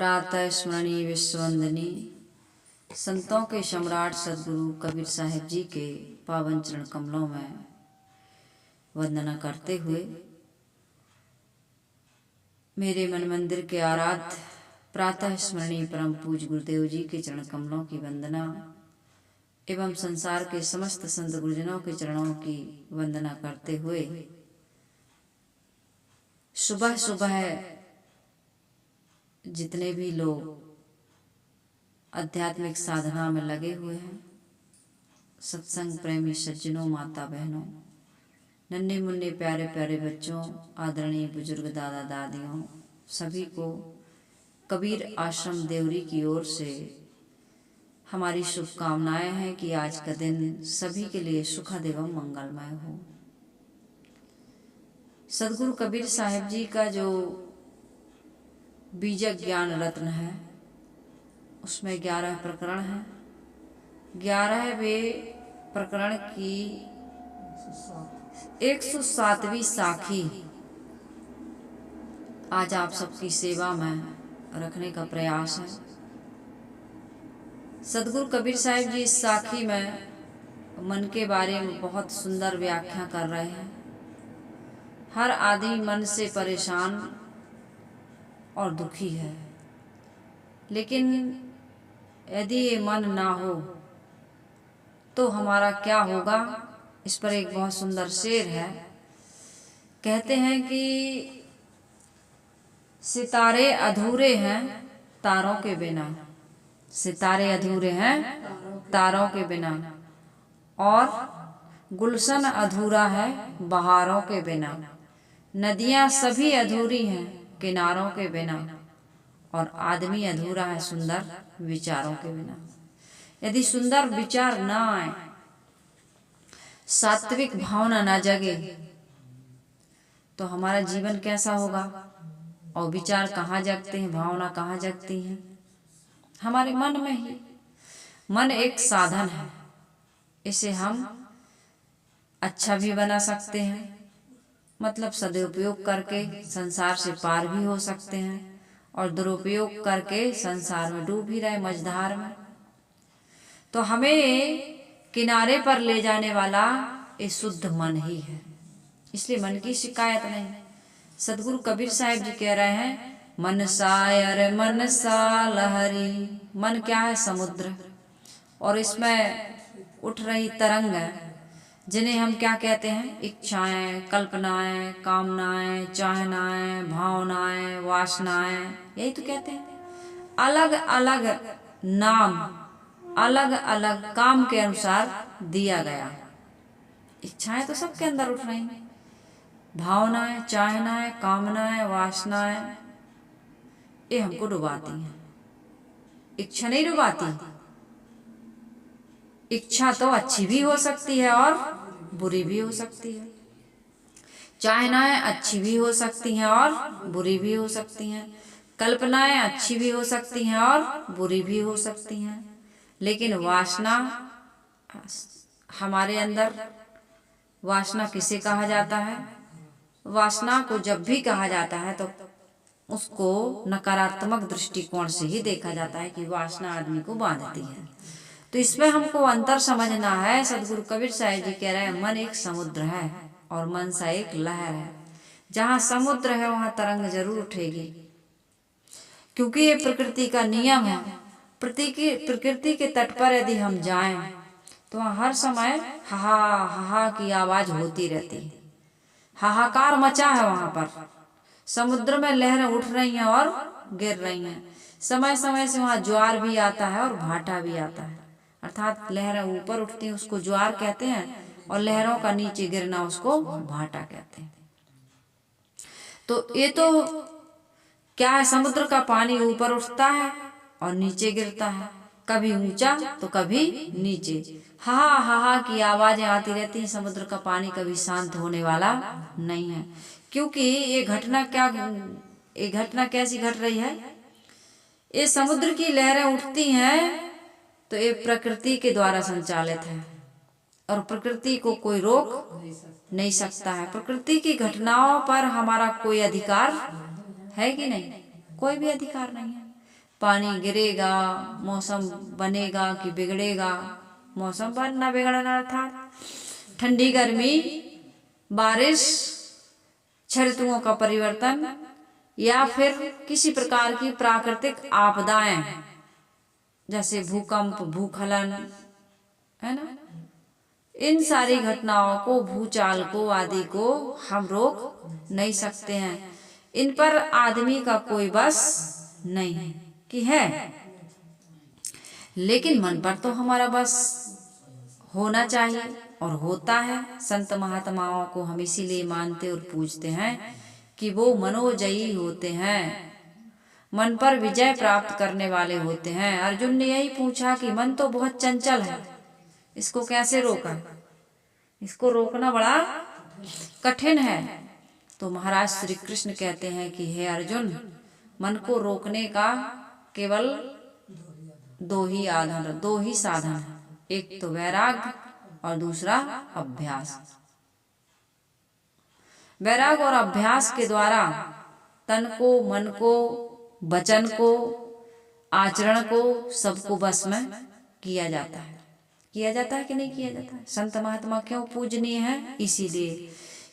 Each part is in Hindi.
प्रातः स्मरणीय विश्ववंदनीय संतों के सम्राट सदगुरु कबीर साहिब जी के पावन चरण कमलों में वंदना करते हुए मेरे मन मंदिर के आराध्य प्रातः स्मरणीय परम पूज्य गुरुदेव जी के चरण कमलों की वंदना एवं संसार के समस्त संत गुरुजनों के चरणों की वंदना करते हुए सुबह सुबह जितने भी लोग आध्यात्मिक साधना में लगे हुए हैं, सत्संग प्रेमी सज्जनों, माता बहनों, नन्हे मुन्ने प्यारे प्यारे बच्चों, आदरणीय बुजुर्ग दादा दादियों, सभी को कबीर आश्रम देवरी की ओर से हमारी शुभकामनाएं हैं कि आज का दिन सभी के लिए सुखद एवं मंगलमय हो। सदगुरु कबीर साहिब जी का जो बीजक ज्ञान रत्न है उसमें 11 प्रकरण हैं। 11वें प्रकरण की 107वीं साखी आज आप सबकी सेवा में रखने का प्रयास है। सदगुरु कबीर साहिब जी इस साखी में मन के बारे में बहुत सुंदर व्याख्या कर रहे हैं। हर आदमी मन से परेशान और दुखी है, लेकिन यदि ये मन ना हो तो हमारा क्या होगा। इस पर एक बहुत सुंदर शेर है। कहते हैं कि सितारे अधूरे हैं तारों के बिना, सितारे अधूरे हैं तारों के बिना, और गुलशन अधूरा है बहारों के बिना, नदियां सभी अधूरी हैं किनारों के बिना, और आदमी अधूरा है सुंदर विचारों के बिना। यदि सुंदर विचार ना आए, सात्विक भावना ना जगे, तो हमारा जीवन कैसा होगा। और विचार कहाँ जगते हैं, भावना कहाँ जगती हैं, हमारे मन में ही। मन एक साधन है, इसे हम अच्छा भी बना सकते हैं, मतलब सदुपयोग करके संसार से पार भी हो सकते हैं, और दुरुपयोग करके संसार में डूब ही रहे मझधार में। तो हमें किनारे पर ले जाने वाला ये शुद्ध मन ही है, इसलिए मन की शिकायत नहीं। सदगुरु कबीर साहिब जी कह रहे हैं, मन सायर मन सा लहरी। मन क्या है? समुद्र, और इसमें उठ रही तरंग है जिन्हें हम क्या कहते हैं? इच्छाएं, कल्पनाएं, कामनाएं, चाहनाएं, भावनाएं, वासनाएं, यही तो कहते हैं। अलग अलग नाम अलग अलग काम के अनुसार दिया गया। इच्छाएं तो सबके अंदर उठ रही हैं, भावनाएं, चाहनाएं, कामनाएं, वासनाएं, ये हमको डुबाती हैं। इच्छा नहीं डुबाती। इच्छा तो अच्छी भी हो सकती है और बुरी भी हो सकती है। चाहनाएं अच्छी भी हो सकती हैं और बुरी भी हो सकती हैं। कल्पनाएं अच्छी भी हो सकती हैं और बुरी भी हो सकती हैं। लेकिन वासना हमारे अंदर, वासना किसे कहा जाता है? वासना को जब भी कहा जाता है तो उसको नकारात्मक दृष्टिकोण से ही देखा जाता है कि वासना आदमी को बांधती है। तो इसमें हमको अंतर समझना है। सदगुरु कबीर साहिब जी कह रहे हैं, मन एक समुद्र है और मन सा एक लहर है। जहाँ समुद्र है वहाँ तरंग जरूर उठेगी, क्योंकि ये प्रकृति का नियम है। प्रकृति के तट पर यदि हम जाएं तो वहाँ हर समय हाहा हाहा की आवाज होती रहती है। हाहाकार मचा है वहाँ पर। समुद्र में लहरें उठ रही हैं और गिर रही हैं। समय समय से वहाँ ज्वार भी आता है और भाटा भी आता है। अर्थात लहरें ऊपर उठती हैं उसको ज्वार कहते हैं, और लहरों का नीचे गिरना उसको भाटा कहते हैं। तो ये तो क्या है? समुद्र का पानी ऊपर उठता है और नीचे गिरता है, कभी ऊंचा तो कभी नीचे। हाहा हाहा की आवाजें आती रहती हैं। समुद्र का पानी कभी शांत होने वाला नहीं है, क्योंकि ये घटना कैसी घट रही है? ये समुद्र की लहरें उठती हैं तो ये प्रकृति के द्वारा संचालित है, और प्रकृति को कोई रोक नहीं सकता है। प्रकृति की घटनाओं पर हमारा कोई अधिकार है कि नहीं? कोई भी अधिकार नहीं है। पानी गिरेगा, मौसम बनेगा कि बिगड़ेगा। मौसम बनना बिगड़ना अर्थात ठंडी गर्मी, बारिश, छह ऋतुओं का परिवर्तन, या फिर किसी प्रकार की प्राकृतिक आपदाएं जैसे भूकंप, भूस्खलन, है ना। इन सारी घटनाओं को, भूचाल को आदि को हम रोक नहीं सकते हैं। इन पर आदमी का कोई बस नहीं है कि है, लेकिन मन पर तो हमारा बस होना चाहिए और होता है। संत महात्माओं को हम इसीलिए मानते और पूजते हैं कि वो मनोजयी होते हैं, मन पर विजय प्राप्त करने वाले होते हैं। अर्जुन ने यही पूछा कि मन तो बहुत चंचल है, इसको कैसे रोका, इसको रोकना बड़ा कठिन है। तो महाराज श्री कृष्ण कहते हैं कि हे अर्जुन, मन को रोकने का केवल दो ही साधन है। एक तो वैराग्य और दूसरा अभ्यास। वैराग्य और अभ्यास के द्वारा तन को, मन को, वचन को, आचरण को, सबको बस में किया जाता है। किया जाता है कि नहीं किया जाता है? संत महात्मा क्यों पूजनीय है?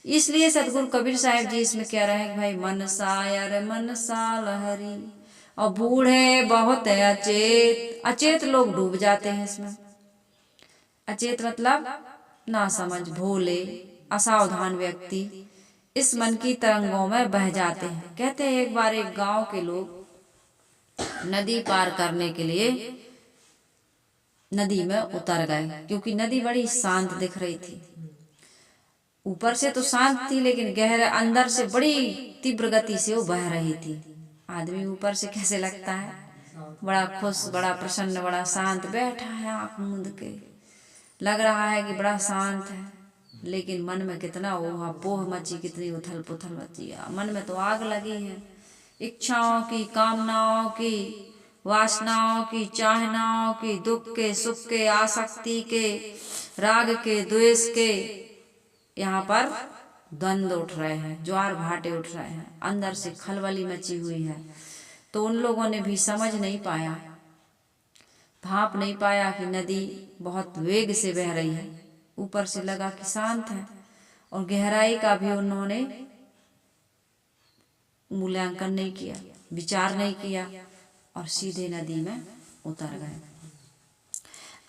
इसलिए सतगुरु कबीर साहिब जी इसमें कह रहे हैं कि भाई मन सायर मन सा लहरी, और बूढ़े बहुत अचेत। अचेत लोग डूब जाते हैं इसमें। अचेत मतलब ना समझ, भोले, असावधान व्यक्ति इस मन की तरंगों में बह जाते हैं। कहते हैं एक बार एक गांव के लोग नदी पार करने के लिए नदी में उतर गए, क्योंकि नदी बड़ी शांत दिख रही थी। ऊपर से तो शांत थी, लेकिन गहरे अंदर से बड़ी तीव्र गति से वो बह रही थी। आदमी ऊपर से कैसे लगता है, बड़ा खुश, बड़ा प्रसन्न, बड़ा शांत बैठा है, आंख मूंद के लग रहा है कि बड़ा शांत है, लेकिन मन में कितना ओहा पोह मची, कितनी उथल पुथल मची। मन में तो आग लगी है, इच्छाओं की, कामनाओं की, वासनाओं की, चाहनाओं की, दुख के, सुख के, आसक्ति के, राग के, द्वेष के। यहाँ पर द्वंद्व उठ रहे हैं, ज्वार भाटे उठ रहे हैं, अंदर से खलबली मची हुई है। तो उन लोगों ने भी समझ नहीं पाया, भाप नहीं पाया कि नदी बहुत वेग से बह रही है। ऊपर से लगा कि शांत है, और गहराई का भी उन्होंने मूल्यांकन नहीं किया, विचार नहीं किया, और सीधे नदी में उतर गए।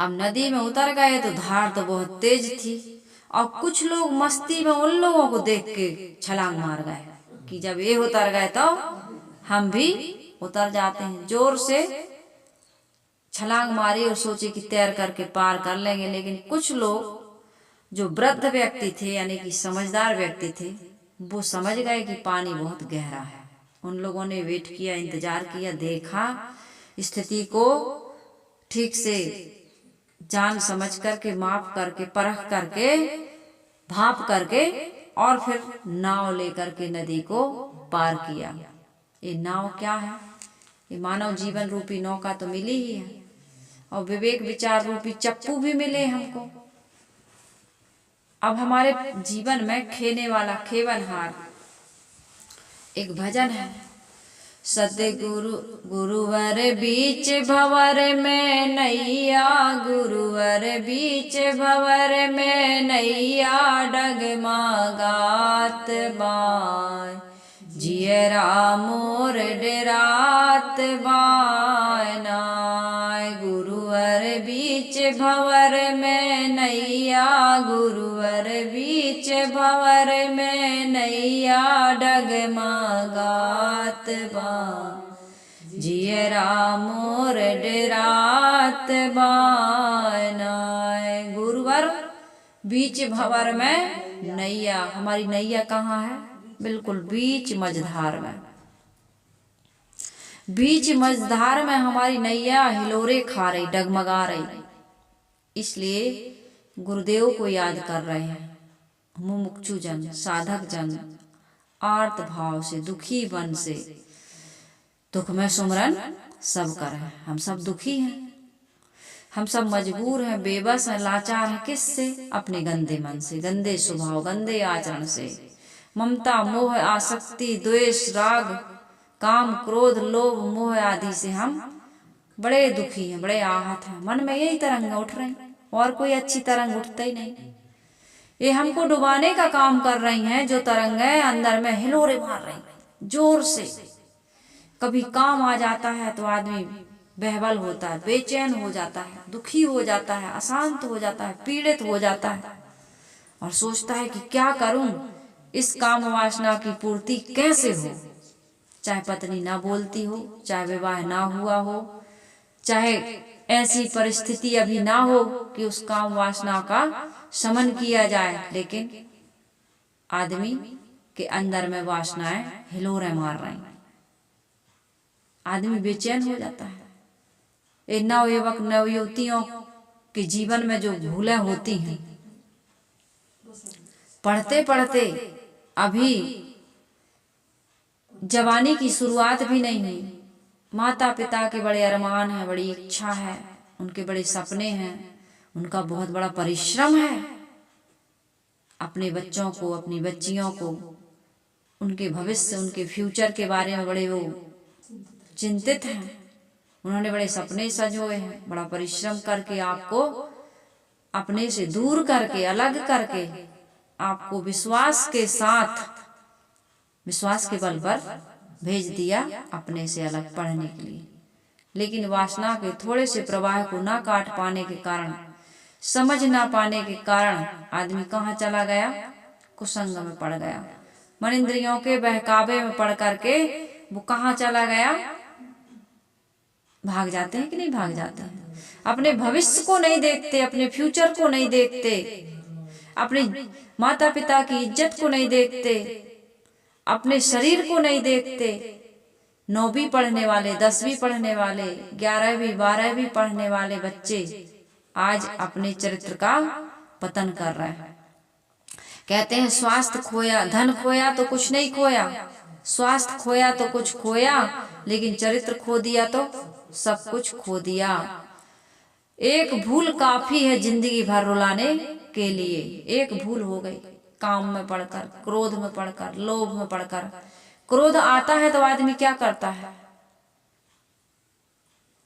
अब नदी में उतर गए तो धार तो बहुत तेज थी, और कुछ लोग मस्ती में उन लोगों को देख के छलांग मार गए कि जब ये उतर गए तो हम भी उतर जाते हैं। जोर से छलांग मारी और सोचे कि तैर करके पार कर लेंगे। लेकिन कुछ लोग जो वृद्ध व्यक्ति थे, यानी कि समझदार व्यक्ति थे, वो समझ गए कि पानी बहुत गहरा है। उन लोगों ने वेट किया, इंतजार किया, देखा, स्थिति को ठीक से जान समझ करके, माप करके, परख करके, भाप करके, और फिर नाव लेकर के नदी को पार किया। ये नाव क्या है? ये मानव जीवन रूपी नौका तो मिली ही है, और विवेक विचार रूपी चप्पू भी मिले हमको। अब हमारे जीवन में खेने वाला खेवनहार एक भजन है, सतगुरु गुरुवर बीच भंवर में नैया, गुरुवर बीच भंवर में नैया, डगमगात बाय जियरा मोर डेरात बाय नाय। गुरुवर बीच भंवर में नैया, गुरुवर बीच भंवर में नैया, डगमगात बाय जियरा मोर डेरात बाय नाय। गुरुवर बीच भंवर में नैया, हमारी नैया कहाँ है? बिल्कुल बीच मझधार में। बीच मझधार में हमारी नैया हिलोरे खा रही, डगमगा रही। इसलिए गुरुदेव को याद कर रहे हैं। मुमुक्षु जन, साधक जन आर्त भाव से, दुखी मन से दुख में सुमरन सब करें। हम सब दुखी हैं, हम सब मजबूर हैं, बेबस हैं, लाचार हैं। किससे? अपने गंदे मन से, गंदे स्वभाव, गंदे आचरण से। ममता, मोह, आसक्ति, द्वेष, राग, काम, क्रोध, लोभ, मोह आदि से हम बड़े दुखी हैं, बड़े आहत हैं। मन में यही तरंग उठ रही, और कोई अच्छी तरंग उठता ही नहीं। ये हमको डुबाने का काम कर रही हैं। जो तरंगें अंदर में हिलोरे मार रही जोर से। कभी काम आ जाता है तो आदमी बहबल होता है, बेचैन हो जाता है, दुखी हो जाता है, अशांत हो जाता है, पीड़ित हो जाता है और सोचता है कि क्या करूं, इस काम वासना की पूर्ति कैसे हो। चाहे पत्नी ना बोलती हो, चाहे विवाह ना हुआ हो, चाहे ऐसी परिस्थिति अभी ना हो कि उस काम वासना का शमन किया जाए, लेकिन आदमी के अंदर में वासनाएं हिलोरे मार रही। आदमी बेचैन हो जाता है। ये नवयुवक नवयुवतियों के जीवन में जो भूलें होती हैं, पढ़ते पढ़ते अभी जवानी की शुरुआत भी नहीं हुई, माता पिता के बड़े अरमान हैं, बड़ी इच्छा है, उनके बड़े सपने हैं, उनका बहुत बड़ा परिश्रम है। अपने बच्चों को, अपनी बच्चियों को, उनके भविष्य, उनके फ्यूचर के बारे में बड़े वो चिंतित हैं। उन्होंने बड़े सपने सजोए हैं, बड़ा परिश्रम करके आपको अपने से दूर करके, अलग करके, आपको विश्वास के साथ, विश्वास के बल पर भेज दिया अपने से अलग पढ़ने के लिए। लेकिन वासना के थोड़े से प्रवाह को ना काट पाने के कारण, समझ ना पाने के कारण आदमी कहाँ चला गया? कुसंग में पड़ गया। मन इंद्रियों के बहकावे में पड़ करके वो कहाँ चला गया? भाग जाते हैं कि नहीं भाग जाते हैं? अपने भविष्य को नहीं देखते, अपने फ्यूचर को नहीं देखते, अपने माता पिता की इज्जत को नहीं देखते, अपने शरीर को नहीं देखते। 9वीं पढ़ने वाले, 10वीं पढ़ने वाले, 11वीं 12वीं पढ़ने वाले बच्चे आज अपने चरित्र का पतन कर रहे हैं। कहते हैं स्वास्थ्य खोया, धन खोया तो कुछ नहीं खोया, स्वास्थ्य खोया तो कुछ खोया, लेकिन चरित्र खो दिया तो सब कुछ खो दिया। एक भूल काफी है जिंदगी भर रुलाने के लिए। एक भूल हो गई, काम में पड़कर, क्रोध में पड़कर, लोभ में पड़कर। क्रोध आता है तो आदमी क्या करता है?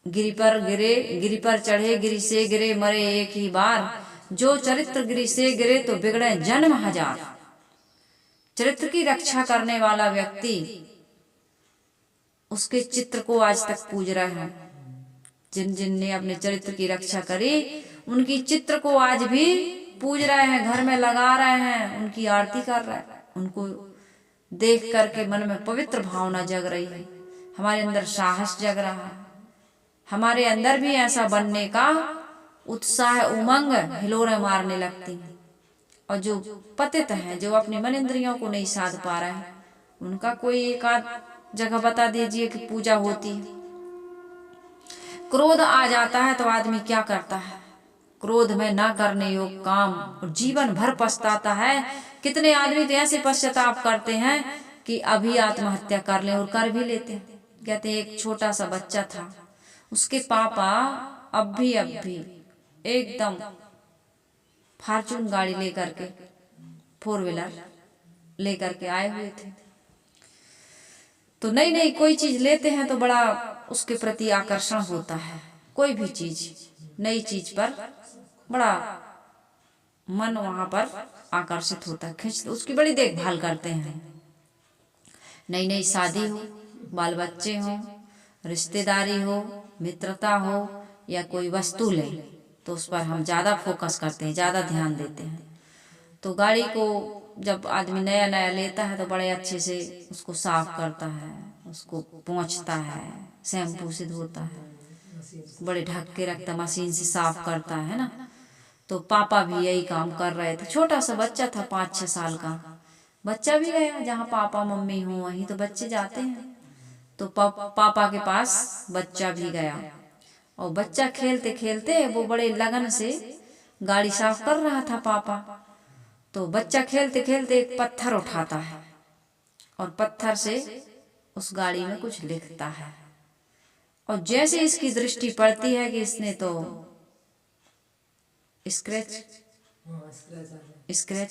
गिरी पर गिरे, गिरी पर चढ़े, गिरी से गिरे, मरे एक ही बार। जो चरित्र गिरी से गिरे तो बिगड़े जन्म हजार। चरित्र की रक्षा करने वाला व्यक्ति उसके चित्र को आज तक पूज रहे हैं। जिन जिन ने अपने चरित्र की रक्षा करी, उनकी चित्र को आज भी पूज रहे हैं, घर में लगा रहे हैं, उनकी आरती कर रहे हैं। उनको देख करके मन में पवित्र भावना जग रही है, हमारे अंदर साहस जग रहा है, हमारे अंदर भी ऐसा बनने का उत्साह, उमंग हिलोरे मारने लगती है। और जो पतित हैं, जो अपने मन इंद्रियों को नहीं साध पा रहे हैं, उनका कोई एक आध जगह बता दीजिए कि पूजा होती है। क्रोध आ जाता है तो आदमी क्या करता है? क्रोध में ना करने योग काम और जीवन भर पछताता है। कितने आदमी तो ऐसे पश्चाताप करते हैं कि अभी आत्महत्या कर लें, और कर भी लेते हैं। कहते हैं एक छोटा सा बच्चा था, उसके पापा अब भी एकदम फॉर्चून गाड़ी लेकर के, 4 व्हीलर लेकर के आए हुए थे। तो नई कोई चीज लेते हैं तो बड़ा उसके प्रति आकर्षण होता है। कोई भी चीज, नई चीज पर बड़ा मन वहां पर आकर्षित होता है, खिंच, उसकी बड़ी देखभाल करते हैं। नई शादी हो, बाल बच्चे हो, रिश्तेदारी हो, मित्रता हो, या कोई वस्तु ले, तो उस पर हम ज्यादा फोकस करते हैं, ज्यादा ध्यान देते हैं। तो गाड़ी को जब आदमी नया नया लेता है तो बड़े अच्छे से उसको साफ करता है, उसको पोंछता है, शैम्पू से धोता है, बड़े ढक के रखता, मशीन से साफ करता है ना। तो पापा भी यही काम कर रहे थे। छोटा सा बच्चा था, 5-6 साल का बच्चा भी गया। जहाँ पापा मम्मी हो वहीं तो बच्चे जाते हैं। तो पापा के पास बच्चा भी गया, और बच्चा खेलते खेलते वो बड़े लगन से गाड़ी साफ कर रहा था पापा। तो बच्चा खेलते खेलते एक पत्थर उठाता है और पत्थर से उस गाड़ी में कुछ लिखता है, और जैसे इसकी दृष्टि पड़ती है कि इसने तो स्क्रैच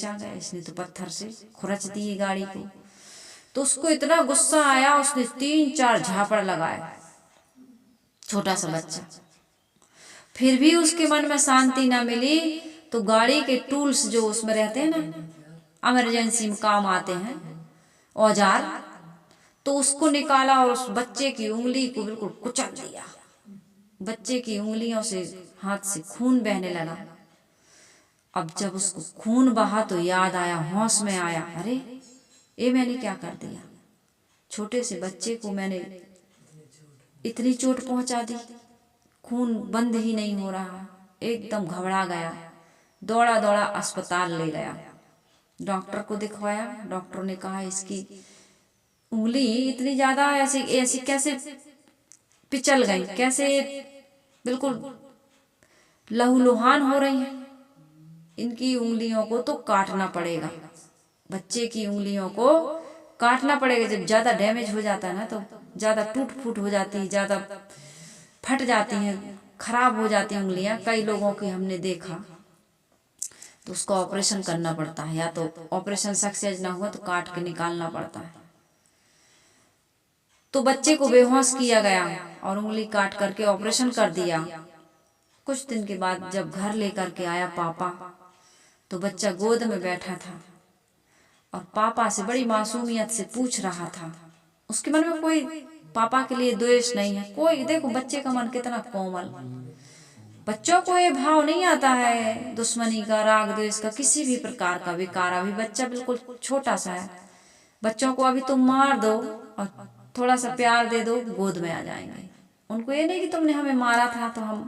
आ गया, इसने तो पत्थर से खुरच दी गाड़ी को। तो उसको इतना गुस्सा आया, उसने 3-4 झापड़ लगाए, छोटा सा बच्चा। फिर भी उसके मन में शांति ना मिली, तो गाड़ी के टूल्स जो उसमें रहते हैं ना, इमरजेंसी में काम आते हैं औजार, तो उसको निकाला और उस बच्चे की उंगली को बिल्कुल कुचल दिया। बच्चे की उंगलियों से, हाथ से खून बहने लगा। अब जब उसको खून बहा तो याद आया, होश में आया, अरे ये मैंने क्या कर दिया, छोटे से बच्चे को मैंने इतनी चोट पहुंचा दी, खून बंद ही नहीं हो रहा। एकदम घबरा गया, दौड़ा दौड़ा अस्पताल ले गया, डॉक्टर को दिखवाया। डॉक्टर ने कहा इसकी उंगली इतनी ज्यादा ऐसी ऐसी कैसे पिचल गई, कैसे बिल्कुल लहूलुहान हो रही है, इनकी उंगलियों को तो काटना पड़ेगा, बच्चे की उंगलियों को काटना पड़ेगा। जब ज्यादा डैमेज हो जाता है ना, तो ज्यादा टूट फूट हो जाती है, ज्यादा फट जाती हैं, खराब हो जाती हैं उंगलियां। कई लोगों की हमने देखा, तो उसको ऑपरेशन करना पड़ता है, या तो ऑपरेशन सक्सेस ना हुआ तो काट के निकालना पड़ता है। तो बच्चे को बेहोश किया गया और उंगली काट करके ऑपरेशन कर दिया। कुछ दिन के बाद जब घर लेकर के आया पापा, तो बच्चा गोद में बैठा था और पापा से बड़ी मासूमियत से पूछ रहा था। उसके मन में कोई पापा के लिए द्वेष नहीं है, कोई, देखो बच्चे का मन कितना कोमल, बच्चों को ये भाव नहीं आता है दुश्मनी का, राग द्वेष का, किसी भी प्रकार का विकार। अभी बच्चा बिल्कुल छोटा सा है, बच्चों को अभी तुम मार दो और थोड़ा सा प्यार दे दो, गोद में आ जाएंगे। उनको ये नहीं कि तुमने हमें मारा था तो हम,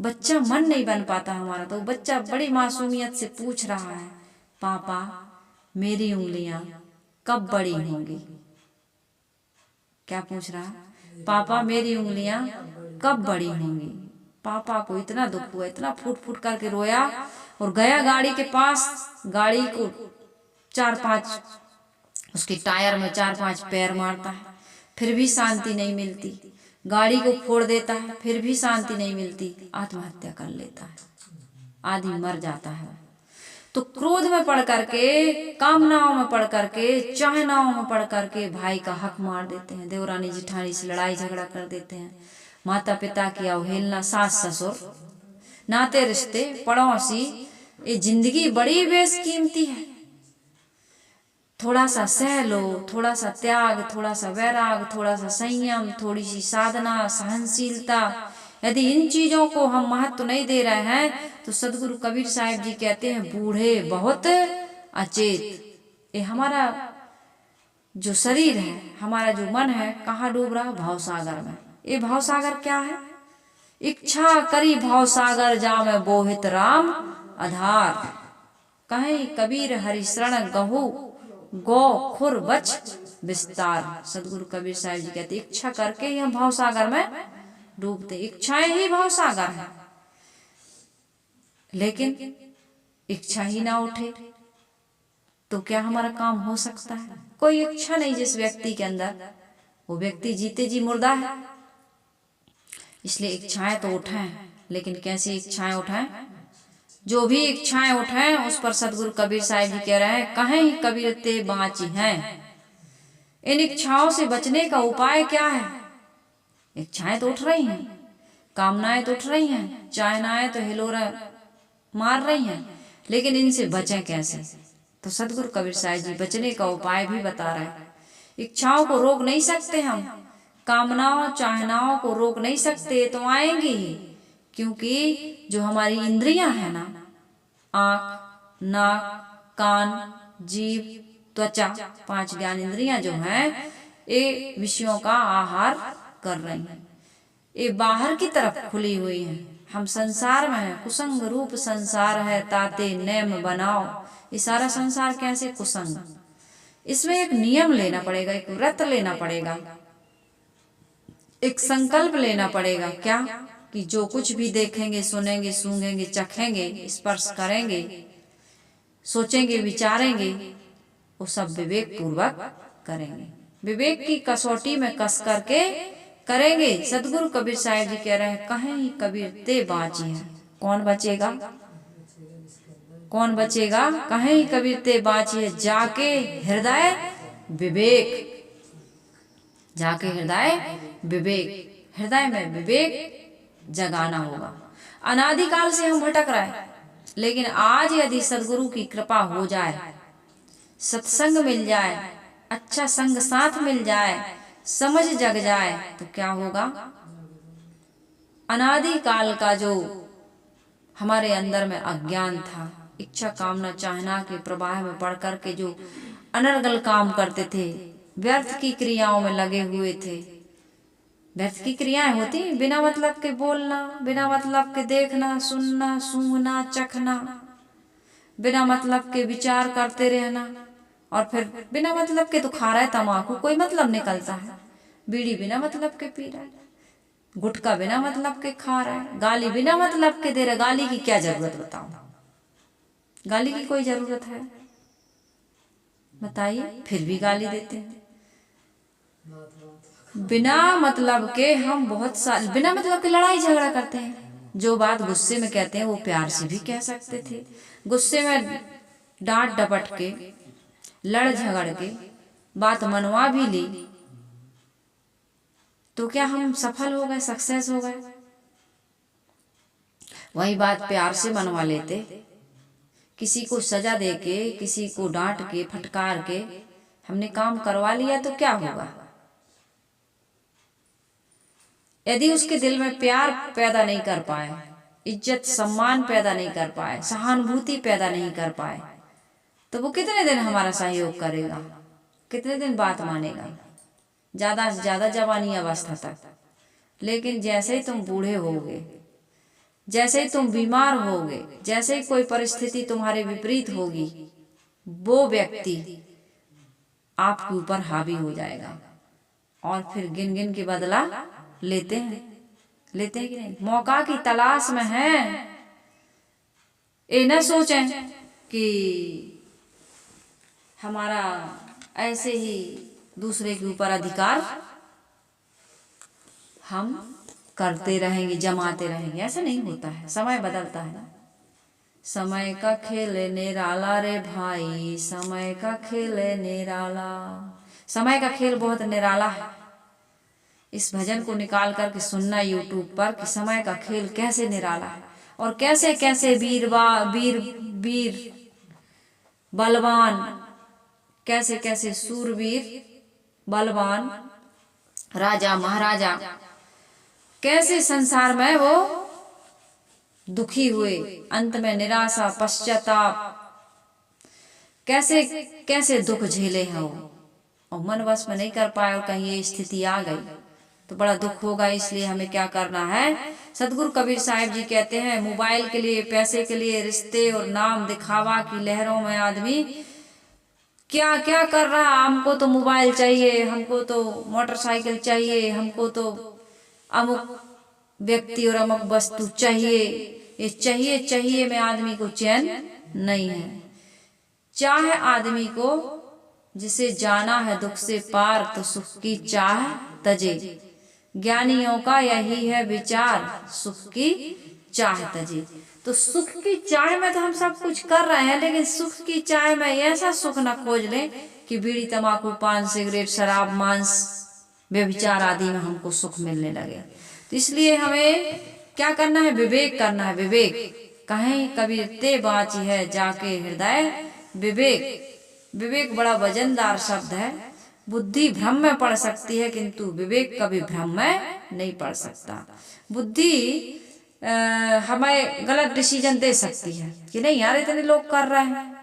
बच्चा मन नहीं बन पाता हमारा। तो बच्चा बड़ी मासूमियत से पूछ रहा है, पापा मेरी उंगलियां कब बड़ी होंगी? क्या पूछ रहा है? पापा मेरी उंगलियां कब बड़ी होंगी? पापा को इतना दुख हुआ, इतना फूट फूट करके रोया और गया गाड़ी के पास। गाड़ी को 4-5 उसके टायर में 4-5 पैर मारता है, फिर भी शांति नहीं मिलती। गाड़ी को फोड़ देता है, फिर भी शांति नहीं मिलती। आत्महत्या कर लेता है, आदमी मर जाता है। तो क्रोध में पड़ करके, कामनाओं में पड़ करके, चाहनाओं में पड़ करके भाई का हक मार देते हैं, देवरानी जिठानी से लड़ाई झगड़ा कर देते हैं, माता पिता की अवहेलना, सास ससुर, नाते रिश्ते, पड़ोसी। ये जिंदगी बड़ी बेशकीमती है। थोड़ा सा सह लो, थोड़ा सा त्याग, थोड़ा सा वैराग, थोड़ा सा संयम, थोड़ी सी साधना, सहनशीलता, यदि इन चीजों को हम महत्व नहीं दे रहे हैं, तो सदगुरु कबीर साहिब जी कहते हैं, बूढ़े बहुत अचेत। ये हमारा जो शरीर है, हमारा जो मन है, कहाँ डूब रहा? भावसागर में। ये भावसागर क्या है? इच्छा करी भावसागर जामे बोहित राम आधार। कहीं कबीर हरि शरण गहु गो खुर बच विस्तार। सदगुरु कबीर साहिब जी कहते, इच्छा करके ही हम भावसागर में डूबते। इच्छाएं ही भावसागर है, लेकिन इच्छा ही ना उठे तो क्या हमारा काम हो सकता है? कोई इच्छा नहीं जिस व्यक्ति के अंदर, वो व्यक्ति जीते जी मुर्दा है। इसलिए इच्छाएं तो उठाएं, लेकिन कैसी इच्छाएं उठाएं? जो भी इच्छाएं उठाएं उस पर सदगुरु कबीर साहिब जी कह रहे हैं, कहीं कबीर ते बाँची हैं। इन इच्छाओं से बचने का उपाय क्या है? इच्छाएं तो उठ रही हैं, कामनाएं तो उठ रही हैं, चाहनाएं तो हिलोरा मार रही हैं, लेकिन इनसे बचें कैसे? तो सदगुरु कबीर साहिब जी बचने का उपाय भी बता रहे हैं। इच्छाओं को रोक नहीं सकते हम, कामनाओं चाहनाओं को रोक नहीं सकते, तो आएंगी ही, क्योंकि जो हमारी इंद्रियां हैं ना, आँख, नाक, कान, जीभ, त्वचा, 5 ज्ञान इंद्रियां जो हैं, ये विषयों का आहार कर रही हैं। ये बाहर की तरफ खुली हुई हैं। हम संसार में हैं, कुसंग रूप संसार है, ताते नेम बनाओ। ये सारा संसार कैसे कुसंग? इसमें एक नियम लेना पड़ेगा, एक व्रत लेना पड़ेगा, एक संकल्प लेना पड़ेगा। क्या? कि जो कुछ भी देखेंगे, सुनेंगे, सूंघेंगे, चखेंगे, स्पर्श करेंगे, सोचेंगे, विचारेंगे, वो सब विवेक पूर्वक करेंगे, विवेक की कसौटी में कस करके करेंगे। सदगुरु कबीर साहिब जी कह रहे हैं, कहीं कबीर ते बाँची है। कौन बचेगा? कौन बचेगा? कहीं कबीर ते बाँची है, जाके हृदय विवेक, जाके हृदय में विवेक जगाना होगा। अनादिकाल से हम भटक रहे हैं, लेकिन आज यदि सदगुरु की कृपा हो जाए, सत्संग मिल जाए, अच्छा संग साथ मिल जाए, समझ जग जाए, तो क्या होगा? अनादिकाल का जो हमारे अंदर में अज्ञान था, इच्छा कामना चाहना के प्रवाह में पड़ कर के जो अनर्गल काम करते थे, व्यर्थ की क्रियाओं में लगे हुए थे। व्यर्थ की क्रियाएं होती बिना मतलब के बोलना, बिना मतलब के देखना, सुनना, सूंघना, चखना, बिना मतलब के विचार करते रहना, और फिर बिना मतलब के तो खा रहा है तम्बाकू, कोई मतलब निकलता है। बीड़ी बिना मतलब के पी रहा है, गुटखा बिना मतलब के खा रहा है, गाली बिना मतलब के दे रहा है। गाली की क्या जरूरत बताओ? गाली की कोई जरूरत है बताइए? फिर भी गाली देते हैं। बिना मतलब के हम बहुत सारे बिना मतलब के लड़ाई झगड़ा करते हैं। जो बात गुस्से में कहते हैं वो प्यार से भी कह सकते थे। गुस्से में डांट डपट के, लड़ झगड़ के बात मनवा भी ली तो क्या हम सफल हो गए, सक्सेस हो गए? वही बात प्यार से मनवा लेते, किसी को सजा दे के, किसी को डांट के, फटकार के हमने काम करवा लिया तो क्या होगा? यदि उसके दिल में प्यार पैदा नहीं कर पाए, इज्जत सम्मान पैदा नहीं कर पाए, सहानुभूति पैदा नहीं कर पाए, तो वो कितने दिन हमारा सहयोग करेगा? कितने दिन बात मानेगा? ज्यादा से ज्यादा जवानी अवस्था तक। लेकिन जैसे ही तुम बूढ़े होगे, जैसे ही तुम बीमार होगे, जैसे ही कोई परिस्थिति तुम्हारे विपरीत होगी, वो व्यक्ति आपके ऊपर हावी हो जाएगा और फिर गिन गिन के बदला लेते हैं कि नहीं? मौका की तलाश में हैं। ये न सोचें कि हमारा ऐसे ही दूसरे के ऊपर अधिकार हम करते रहेंगे, जमाते रहेंगे। ऐसा नहीं होता है, समय बदलता है ना। समय का खेल निराला रे भाई, समय का खेल निराला। समय का खेल बहुत निराला है। इस भजन को निकाल करके सुनना यूट्यूब पर कि समय का खेल कैसे निराला है और कैसे कैसे वीर बलवान, कैसे कैसे सूरवीर बलवान राजा महाराजा कैसे संसार में वो दुखी हुए, अंत में निराशा, पश्चाताप, कैसे कैसे दुख झेले हैं वो, और मन वश में नहीं कर पाए और कहीं ये स्थिति आ गई तो बड़ा दुख होगा। इसलिए हमें क्या करना है? सदगुरु कबीर साहिब जी कहते हैं, मोबाइल के लिए, पैसे के लिए, रिश्ते और नाम दिखावा की लहरों में आदमी क्या क्या कर रहा। हमको तो मोबाइल चाहिए, हमको तो मोटरसाइकिल चाहिए, हमको तो अमुक व्यक्ति और अमुक वस्तु चाहिए। ये चाहिए चाहिए में आदमी को चैन नहीं है। चाह आदमी को जिसे जाना है दुख से पार, तो सुख की चाह तजे। ज्ञानियों का यही है विचार, सुख की चाह तजे। तो सुख की चाह में तो हम सब कुछ कर रहे हैं, लेकिन सुख की चाह में ऐसा सुख न खोज लें कि बीड़ी, तंबाकू, पान, सिगरेट, शराब, मांस, व्यभिचार आदि में हमको सुख मिलने लगे। तो इसलिए हमें क्या करना है? विवेक करना है। विवेक कहीं कबीर ते बाची है जाके हृदय विवेक। विवेक बड़ा वजनदार शब्द है। बुद्धि भ्रम में पड़ सकती है, किंतु विवेक कभी भ्रम में नहीं पड़ सकता। बुद्धि हमें गलत डिसीजन दे सकती है कि नहीं यार, इतने लोग कर रहे हैं,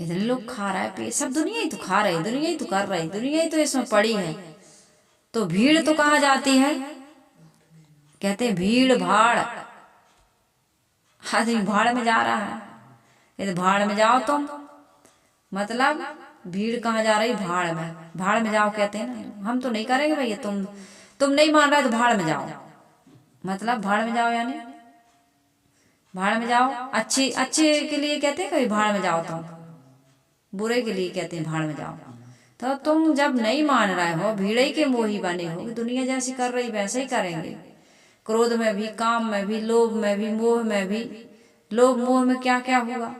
इतने लोग खा रहा है, सब दुनिया ही तो खा रही, दुनिया ही तो कर रही, दुनिया ही तो इसमें पड़ी है, तो भीड़ तो कहाँ जाती है? कहते हैं भीड़ भाड़। आदमी भाड़ में जा रहा है, यदि भाड़ में जाओ तुम, मतलब भीड़ कहाँ जा रही? भाड़ में। भाड़ में जाओ कहते हैं ना, हम तो नहीं करेंगे भैया, तुम नहीं मान रहे तो भाड़ में जाओ। मतलब भाड़ में जाओ यानी भाड़ में जाओ। अच्छे के लिए कहते हैं कभी भाड़ में जाओ, तुम बुरे के लिए कहते हैं भाड़ में जाओ। तो तुम जब नहीं मान रहे हो, भीड़ ही के मोही बने हो, दुनिया जैसी कर रही वैसे ही करेंगे। क्रोध में भी, काम में भी, लोभ में भी, मोह में भी। लोभ मोह में क्या क्या हुआ?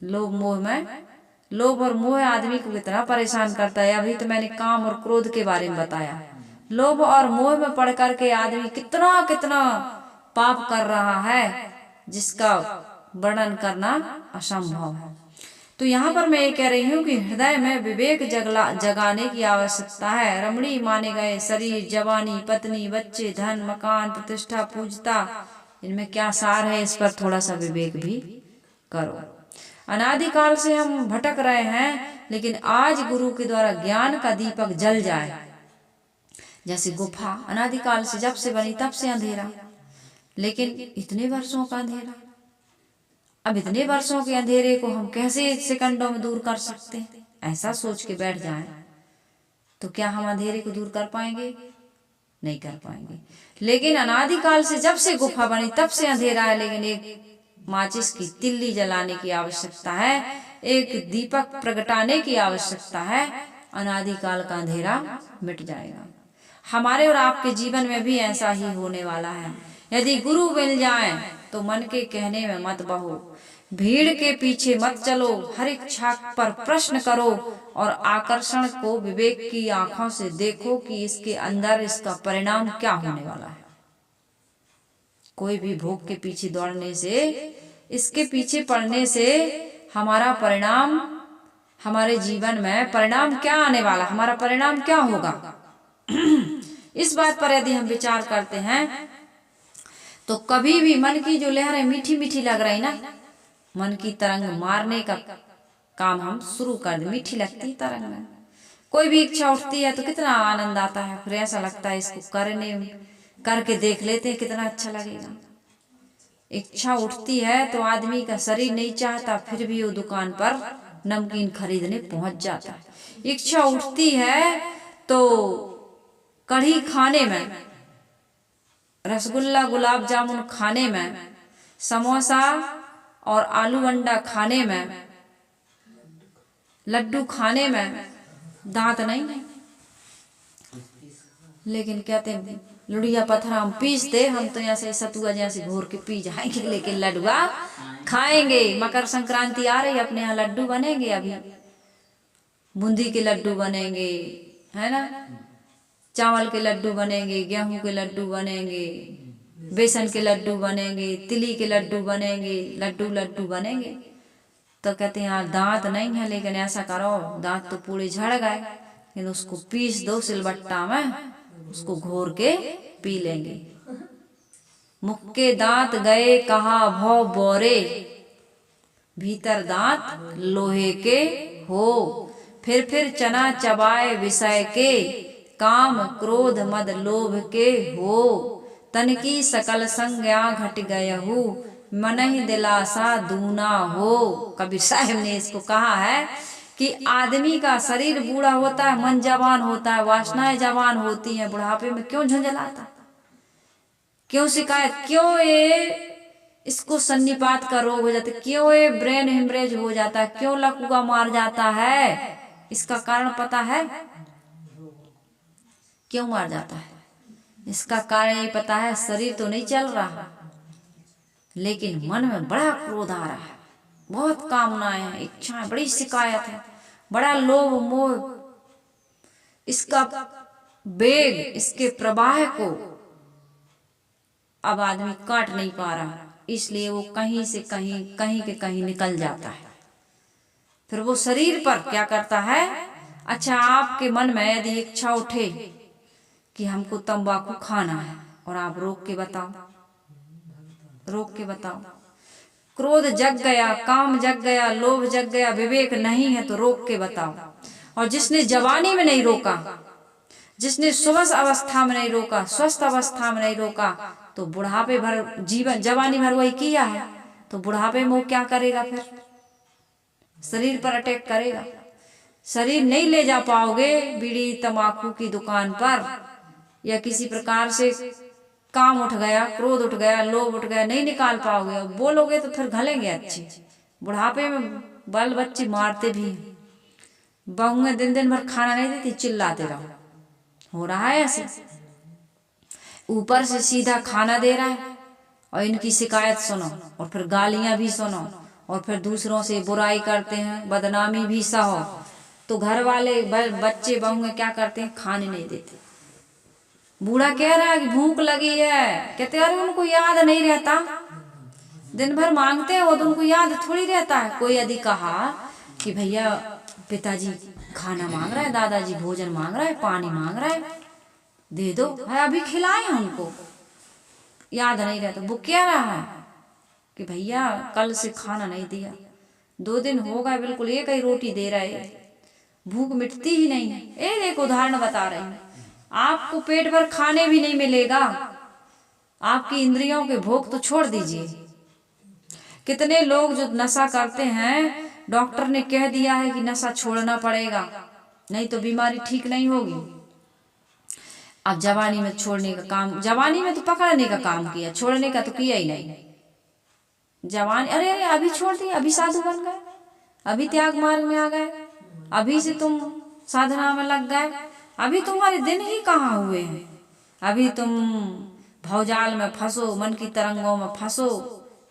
लोभ मोह में लोभ और मोह आदमी को कितना परेशान करता है। अभी तो मैंने काम और क्रोध के बारे में बताया। लोभ और मोह में पड़ करके आदमी कितना कितना पाप कर रहा है जिसका वर्णन करना असंभव है। तो यहाँ पर मैं ये कह रही हूँ कि हृदय में विवेक जगाने की आवश्यकता है। रमणीय माने गए शरीर, जवानी, पत्नी, बच्चे, धन, मकान, प्रतिष्ठा, पूजता, इनमें क्या सार है, इस पर थोड़ा सा विवेक भी करो। अनादिकाल से हम भटक रहे हैं, लेकिन आज गुरु के द्वारा ज्ञान का दीपक जल जाए। जैसे गुफा अनादिकाल से जब से बनी तब से अंधेरा, लेकिन इतने वर्षों का अंधेरा, अब इतने वर्षों के अंधेरे को हम कैसे सेकंडों में दूर कर सकते हैं? ऐसा सोच के बैठ जाएं तो क्या हम अंधेरे को दूर कर पाएंगे? नहीं कर पाएंगे। लेकिन अनादिकाल से जब से गुफा बनी तब से अंधेरा है, लेकिन एक माचिस की तिल्ली जलाने की आवश्यकता है, एक दीपक प्रगटाने की आवश्यकता है। अनादिकाल का अंधेरा मिट जाएगा। हमारे और आपके जीवन में भी ऐसा ही होने वाला है। यदि गुरु मिल जाए तो मन के कहने में मत बहो, भीड़ के पीछे मत चलो, हर इच्छा पर प्रश्न करो और आकर्षण को विवेक की आंखों से देखो कि इसके अंदर इसका परिणाम क्या होने वाला है। कोई भी भोग के पीछे दौड़ने से, इसके पीछे पड़ने से हमारा परिणाम, हमारे जीवन में परिणाम क्या आने वाला, हमारा परिणाम क्या होगा, इस बात पर यदि हम विचार करते हैं तो कभी भी मन की जो लहरें मीठी मीठी लग रही ना, मन की तरंग मारने का काम हम शुरू कर दें। मीठी लगती है तरंग में, कोई भी इच्छा उठती है तो कितना आनंद आता है, फिर ऐसा लगता है इसको करके देख लेते हैं कितना अच्छा लगेगा। इच्छा उठती है तो आदमी का शरीर नहीं चाहता, फिर भी वो दुकान पर नमकीन खरीदने पहुंच जाता है। इच्छा उठती है तो कढ़ी खाने में, रसगुल्ला, गुलाब जामुन खाने में, समोसा और आलू अंडा खाने में, लड्डू खाने में दांत नहीं है, लेकिन कहते हैं लुड़िया पत्थर हम पीस दे, हम तो यहाँ से सतुआ जैसे घोर के पी जाएंगे, लेकिन लड्डुआ खाएंगे। मकर संक्रांति आ रही, अपने यहाँ लड्डू बनेंगे, अभी बूंदी के लड्डू बनेंगे, है ना, चावल के लड्डू बनेंगे, गेहूं के लड्डू बनेंगे, बेसन के लड्डू बनेंगे, तिली के लड्डू बनेंगे, लड्डू बनेंगे। तो कहते हैं यार दांत नहीं है, लेकिन ऐसा करो, दांत तो पूरे झड़ गए, लेकिन उसको पीस दो सिलबट्टा में, उसको घोर के पी लेंगे। मुख के दांत गए कहा भौ बोरे, भीतर दांत लोहे के हो, फिर चना चबाए विषय के, काम क्रोध मद लोभ के हो, तन की सकल संज्ञा घट गयहु, मन ही दिलासा दूना हो। कबीर साहब ने इसको कहा है कि आदमी का शरीर बूढ़ा होता है, मन जवान होता है, वासनाएं जवान होती हैं, बुढ़ापे में क्यों झंझलाता, क्यों शिकायत, क्यों ये इसको सन्निपात का रोग हो जाता है, क्यों ये ब्रेन हेमरेज हो जाता है, क्यों लकवा मार जाता है? इसका कारण पता है क्यों मार जाता है? इसका कारण ये पता है, शरीर तो नहीं चल रहा, लेकिन मन में बड़ा क्रोध आ रहा है, बहुत कामनाएं हैं, इच्छाएं, बड़ी शिकायत है, बड़ा लोभ मोह, इसका वेग, इसके प्रवाह को अब आदमी काट नहीं पा रहा, इसलिए वो कहीं से कहीं के कहीं निकल जाता है। फिर वो शरीर पर क्या करता है? अच्छा, आपके मन में यदि इच्छा उठे कि हमको तंबाकू खाना है और आप रोक के बताओ, क्रोध जग गया, काम जग गया, लोभ जग गया, विवेक नहीं है तो रोक के बताओ। और जिसने जवानी में नहीं रोका, जिसने सुबह अवस्था में नहीं रोका, स्वस्थ अवस्था में नहीं रोका, तो बुढ़ापे भर जीवन, जवानी भर वही किया है, तो बुढ़ापे में वो क्या करेगा? फिर शरीर पर अटैक करेगा। शरीर नहीं ले जा पाओगे बीड़ी तंबाकू की दुकान पर, या किसी प्रकार से काम उठ गया, क्रोध उठ गया, लोभ उठ गया, नहीं निकाल पाओगे। बोलोगे तो फिर घलेंगे अच्छे। बुढ़ापे में बाल बच्चे मारते भी, बहुएं दिन भर खाना नहीं देती, चिल्लाते रहो, हो रहा है ऐसे। ऊपर से सीधा खाना दे रहा है और इनकी शिकायत सुनो और फिर गालियां भी सुनो और फिर दूसरों से बुराई करते हैं, बदनामी भी सहो, तो घर वाले बच्चे बहुएं क्या करते हैं, खाने नहीं देते। बूढ़ा कह रहा है कि भूख लगी है, कहते अरे उनको याद नहीं रहता, दिन भर मांगते हैं वो तो उनको याद थोड़ी रहता है। कोई यदि कहा कि भैया पिताजी खाना मांग रहा है, दादाजी भोजन मांग रहा है, पानी मांग रहा है, दे दो, है अभी खिलाए उनको, याद नहीं रहता। वो कह रहा है कि भैया कल से खाना नहीं दिया, 2 दिन हो गए, बिल्कुल एक ही रोटी दे रहे, भूख मिटती ही नहीं है। एक उदाहरण बता रही हूँ, आपको पेट भर खाने भी नहीं मिलेगा, आपकी इंद्रियों के भोग तो छोड़ दीजिए। कितने लोग जो नशा करते हैं, डॉक्टर ने कह दिया है कि नशा छोड़ना पड़ेगा, नहीं तो बीमारी ठीक नहीं होगी। अब जवानी में छोड़ने का काम, जवानी में तो पकड़ने का काम किया, छोड़ने का तो किया ही नहीं। जवानी अरे अरे अभी छोड़ दिए, अभी साधु बन गए, अभी त्याग मार्ग में आ गए, अभी से तुम साधना में लग गए, अभी तुम्हारे दिन ही कहाँ हुए हैं, अभी तुम भवजाल में फंसो, मन की तरंगों में फंसो,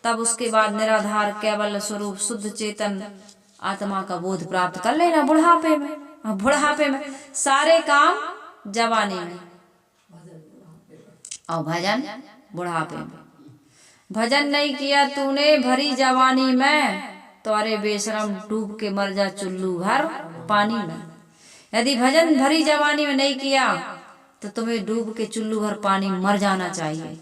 तब उसके बाद निराधार केवल स्वरूप शुद्ध चेतन आत्मा का बोध प्राप्त कर लेना बुढ़ापे में। बुढ़ापे में सारे काम जवानी में, और भजन बुढ़ापे में। भजन नहीं किया तूने भरी जवानी में, तो अरे बेशरम डूब के मर जा चुल्लू भर पानी में। यदि भजन भरी जवानी में नहीं किया तो तुम्हें डूब के चुल्लू भर पानी मर जाना चाहिए,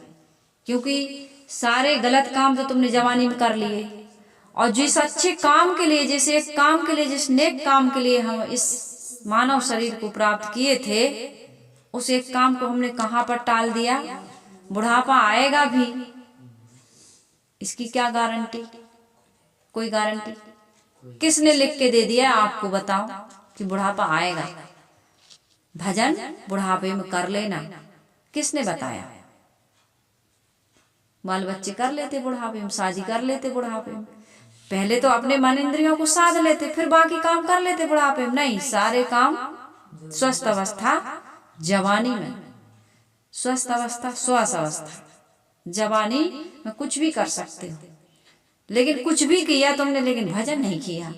क्योंकि सारे गलत काम तो तुमने जवानी में कर लिए। और जिस अच्छे काम के लिए, जैसे एक काम के लिए, जिस नेक काम के लिए हम इस मानव शरीर को प्राप्त किए थे, उस एक काम को हमने कहाँ पर टाल दिया। बुढ़ापा आएगा भी, इसकी क्या गारंटी, कोई गारंटी? किसने लिख के दे दिया आपको, बताओ कि बुढ़ापा आएगा? भजन बुढ़ापे में कर लेना, किसने बताया? बाल बच्चे कर लेते बुढ़ापे में, शादी कर लेते बुढ़ापे में, पहले तो अपने मन इंद्रियों को साध लेते, फिर बाकी काम कर लेते बुढ़ापे में। नहीं, सारे काम स्वस्थ अवस्था जवानी में, स्वस्थ अवस्था स्वस्थ अवस्था जवानी में कुछ भी कर सकते हो। लेकिन कुछ भी किया तुमने, लेकिन भजन नहीं किया,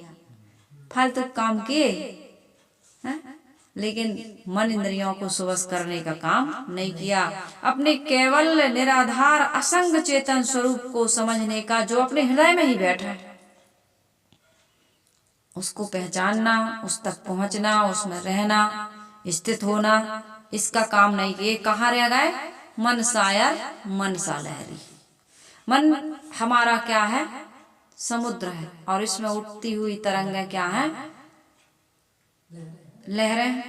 फालतू काम किए, लेकिन मन इंद्रियों को सुवश करने का काम नहीं किया। अपने केवल निराधार असंग चेतन स्वरूप को समझने का, जो अपने हृदय में ही बैठा है, उसको पहचानना, उस तक पहुंचना, उसमें रहना, स्थित होना, इसका काम नहीं किए। कहाँ रह गए? मन शायर मन सा लहरी। मन हमारा क्या है? समुद्र है, और इसमें उठती हुई तरंगें क्या है? लहरें,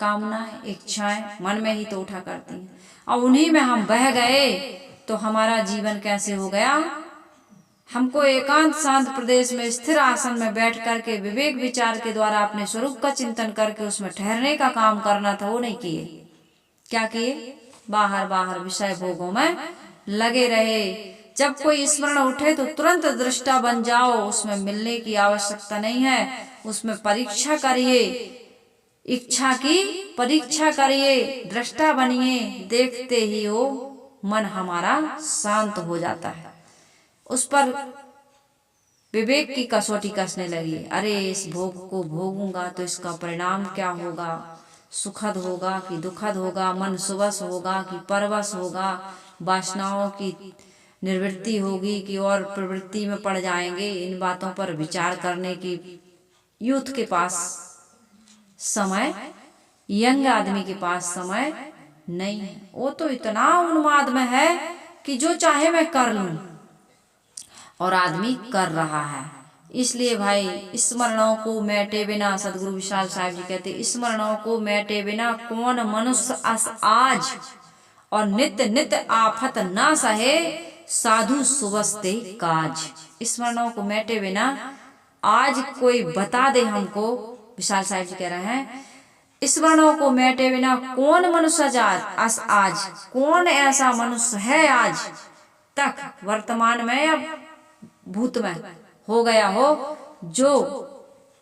कामनाएं, इच्छाएं मन में ही तो उठा करती हैं, और उन्हीं में हम बह गए तो हमारा जीवन कैसे हो गया? हमको एकांत शांत प्रदेश में स्थिर आसन में बैठ करके विवेक विचार के द्वारा अपने स्वरूप का चिंतन करके उसमें ठहरने का काम करना था, वो नहीं किए। क्या किए? बाहर बाहर विषय भोगों में लगे रहे। जब कोई स्मरण उठे तो तुरंत दृष्टा बन जाओ, उसमें मिलने की आवश्यकता नहीं है, उसमें परीक्षा करिए, इच्छा की परीक्षा करिए, दृष्टा बनिए, देखते ही वो मन हमारा शांत हो जाता है। उस पर विवेक की कसौटी कसने लगी, अरे इस भोग को भोगूंगा तो इसका परिणाम क्या होगा, सुखद होगा कि दुखद होगा, मन सुवश होगा कि परवश होगा, वासनाओं की निवृत्ति होगी कि और प्रवृत्ति में पड़ जाएंगे। इन बातों पर विचार करने की यूथ के पास समय, यंग आदमी के पास समय नहीं है। वो तो इतना उन्माद में है कि जो चाहे मैं कर लूं, और आदमी कर रहा है। इसलिए भाई, स्मरणों को मैटे बिना, सदगुरु विशाल साहब जी कहते, स्मरणों को मैटे बिना कौन मनुष्य अस आज, और नित्य नित्य आफत ना सहे, साधु सुवस्ते काज। स्मरणों को मैटे बिना, आज कोई बता दे हमको, विशाल साहब जी कह रहे हैं, स्मरणों को मैटे बिना कौन मनुष्य आज, कौन ऐसा मनुष्य है आज तक वर्तमान में या भूत में हो गया हो, जो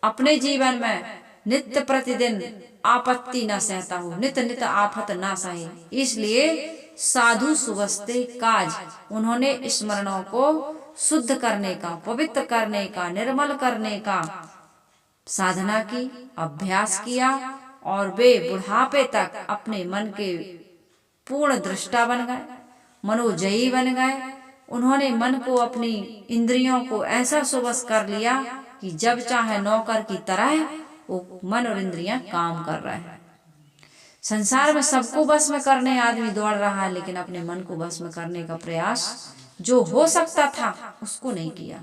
अपने जीवन में नित्य प्रतिदिन आपत्ति न सहता हो, नित्य नित्य आफत ना सहे। इसलिए साधु सुवस्ते काज, उन्होंने स्मरणों को शुद्ध करने का, पवित्र करने का, निर्मल करने का साधना की, अभ्यास किया और वे बुढ़ापे तक अपने मन के पूर्ण दृष्टा बन गए, मनोजयी बन गए। उन्होंने मन को, अपनी इंद्रियों को ऐसा सुबस कर लिया कि जब चाहे नौकर की तरह वो मन और इंद्रियां काम कर रहे हैं। संसार में सबको बस में करने आदमी दौड़ रहा है, लेकिन अपने मन को बस में करने का प्रयास जो हो सकता था उसको नहीं किया।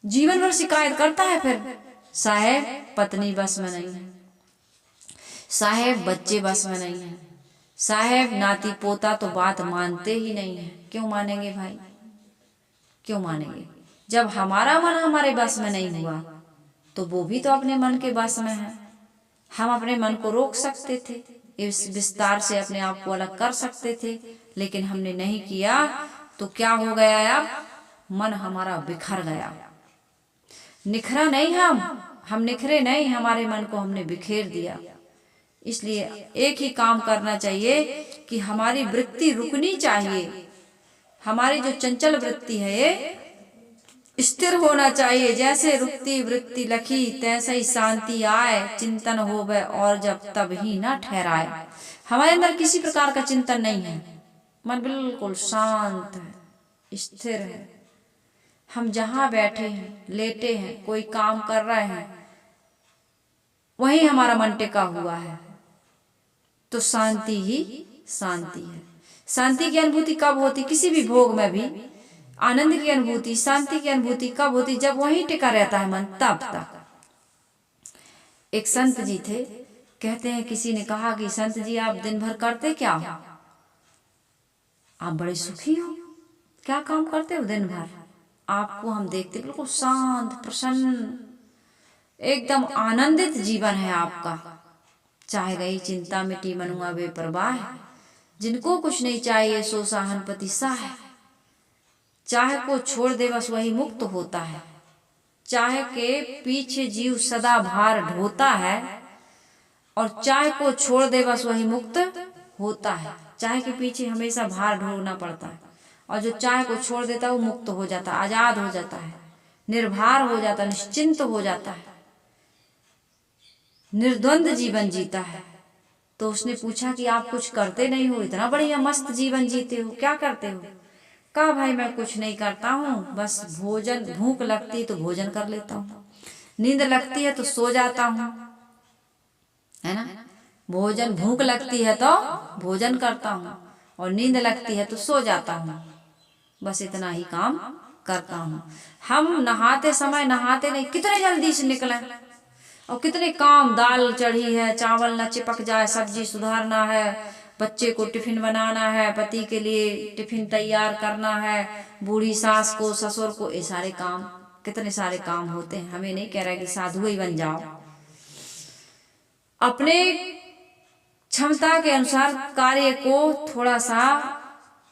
जीवन भर शिकायत करता है, फिर साहेब पत्नी बस में नहीं है, साहेब बच्चे बस में नहीं है, साहेब नाती पोता तो बात मानते ही नहीं है। क्यों मानेंगे भाई, क्यों मानेंगे? जब हमारा मन हमारे बस में नहीं हुआ तो वो भी तो अपने मन के बस में है। हम अपने मन को रोक सकते थे, इस विस्तार से अपने आप को अलग कर सकते थे, लेकिन हमने नहीं किया तो क्या हो गया? अब मन हमारा बिखर गया। निखरा नहीं, हम निखरे नहीं, हमारे मन को हमने बिखेर दिया। इसलिए एक ही काम करना चाहिए कि हमारी वृत्ति रुकनी चाहिए। हमारी जो चंचल वृत्ति है ये स्थिर होना चाहिए। जैसे रुकती वृत्ति लखी तैसे ही शांति आए, चिंतन होवे और जब तब ही न ठहराए। हमारे अंदर किसी प्रकार का चिंतन नहीं है, मन बिल्कुल शांत है, स्थिर है। हम जहाँ बैठे हैं, लेटे हैं, कोई काम कर रहे हैं, वहीं हमारा मन टिका हुआ है, तो शांति ही शांति है। शांति की अनुभूति कब होती? किसी भी भोग में भी आनंद की अनुभूति, शांति की अनुभूति कब होती? जब वहीं टिका रहता है मन, तब तक। एक संत जी थे, कहते हैं किसी ने कहा कि संत जी आप दिन भर करते क्या हो? आप बड़े सुखी हो, क्या काम करते हो दिन भर? आपको हम देखते बिल्कुल शांत, प्रसन्न, एकदम आनंदित जीवन है आपका। चाहे गई चिंता मिटी मनुआ बेपरवाह, जिनको कुछ नहीं चाहिए सो साहनपति साह। चाहे को छोड़ दे बस वही मुक्त होता है, चाहे के पीछे जीव सदा भार ढोता है, और चाहे को छोड़ दे बस वही मुक्त होता है। चाहे के पीछे हमेशा भार ढोना पड़ता है, और जो चाहे को छोड़ देता है वो मुक्त हो जाता है, आजाद हो जाता है, निर्भर हो जाता है, निश्चिंत हो जाता है, निर्द्वंद जीवन जीता है। तो उसने पूछा कि आप कुछ करते नहीं हो, इतना बढ़िया मस्त जीवन जीते हो, क्या करते हो? कहा भाई मैं कुछ नहीं करता हूँ, बस भोजन, भूख लगती है तो भोजन कर लेता हूँ, नींद लगती है तो सो जाता हूँ, है ना। भोजन, भूख लगती है तो भोजन करता हूँ, और नींद लगती है तो सो जाता हूँ, बस इतना ही काम करता हूँ। हम नहाते समय नहाते नहीं, कितने जल्दी से निकले, और कितने काम, दाल चढ़ी है, चावल न चिपक जाए, सब्जी सुधारना है, बच्चे को टिफिन बनाना है, पति के लिए टिफिन तैयार करना है, बूढ़ी सास को, ससुर को, ये सारे काम, कितने सारे काम होते हैं। हमें नहीं कह रहा कि साधु ही बन जाओ, अपने क्षमता के अनुसार कार्य को थोड़ा सा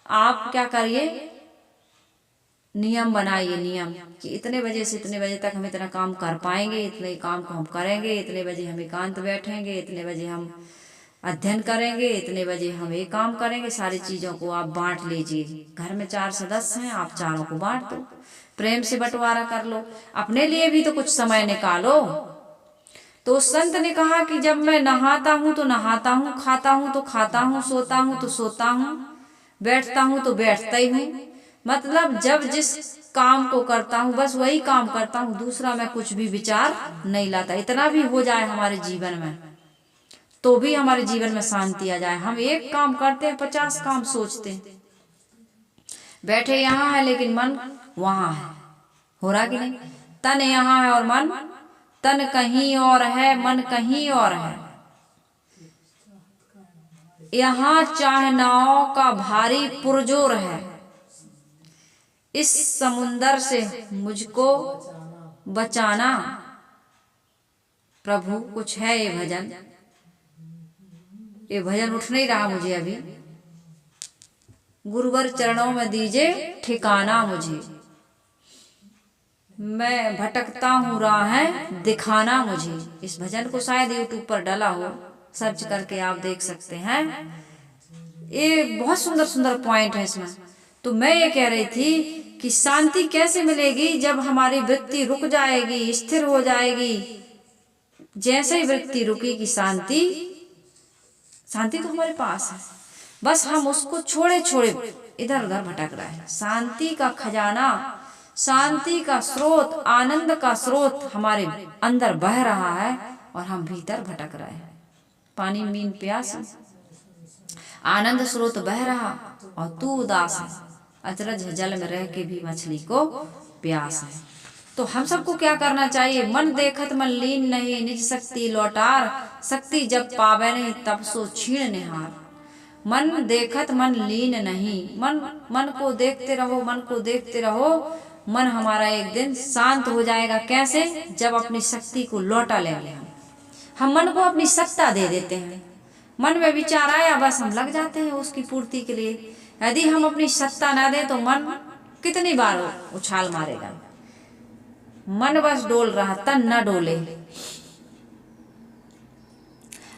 आप क्या करिए, नियम बनाइए, नियम कि इतने बजे से इतने बजे तक हम इतना काम कर पाएंगे, इतने काम को हम करेंगे, इतने बजे हम एकांत बैठेंगे, इतने बजे हम अध्ययन करेंगे, इतने बजे हम ये काम करेंगे। सारी चीजों को आप बांट लीजिए। घर में 4 सदस्य हैं, आप चारों को बांट दो, प्रेम से बंटवारा कर लो, अपने लिए भी तो कुछ समय निकालो। तो संत ने कहा कि जब मैं नहाता हूँ तो नहाता हूँ, खाता हूँ तो खाता हूँ, सोता हूँ तो सोता हूँ, बैठता हूँ तो बैठता ही हूँ। मतलब जब जिस काम को करता हूँ बस वही काम करता हूँ, दूसरा मैं कुछ भी विचार नहीं लाता। इतना भी हो जाए हमारे जीवन में तो भी हमारे जीवन में शांति आ जाए। हम एक काम करते हैं, 50 काम सोचते हैं, बैठे यहाँ है लेकिन मन वहां है, हो रहा कि नहीं? तन यहाँ है और मन, तन कहीं और है, मन कहीं और है। यहाँ चाहे नाव का भारी पुरजोर है, इस समुंदर से मुझको बचाना प्रभु। कुछ है ये भजन, ये भजन उठ नहीं रहा मुझे अभी। गुरुवर चरणों में दीजिए ठिकाना मुझे, मैं भटकता हूँ राहें दिखाना मुझे। इस भजन को शायद यूट्यूब पर डाला हो, सर्च करके आप देख सकते हैं। ये बहुत सुंदर सुंदर पॉइंट है इसमें। तो मैं ये कह रही थी कि शांति कैसे मिलेगी जब हमारी वृत्ति रुक जाएगी, स्थिर हो जाएगी। जैसे ही वृत्ति रुकेगी शांति तो हमारे पास है, बस हम उसको छोड़े इधर उधर भटक रहे हैं। शांति का खजाना, शांति का स्रोत, आनंद का स्रोत हमारे अंदर बह रहा है और हम भीतर भटक रहे हैं। पानी मीन प्यास, आनंद स्रोत बह रहा और तू उदास है। अचरज जल में रह के भी मछली को प्यास है। तो हम सबको क्या करना चाहिए? मन देखत मन लीन नहीं, निज शक्ति लौटार, शक्ति जब पावे नहीं तब सो छीण निहार। मन देखत मन लीन नहीं, मन को देखते रहो, मन को देखते रहो। मन हमारा एक दिन शांत हो जाएगा। कैसे? जब अपनी शक्ति को लौटा लेंगे। हम मन को अपनी सत्ता दे देते हैं। मन में विचार आया बस हम लग जाते हैं उसकी पूर्ति के लिए। यदि हम अपनी सत्ता ना दें तो मन कितनी बार उछाल मारेगा। मन बस डोल रहा, तन न डोले।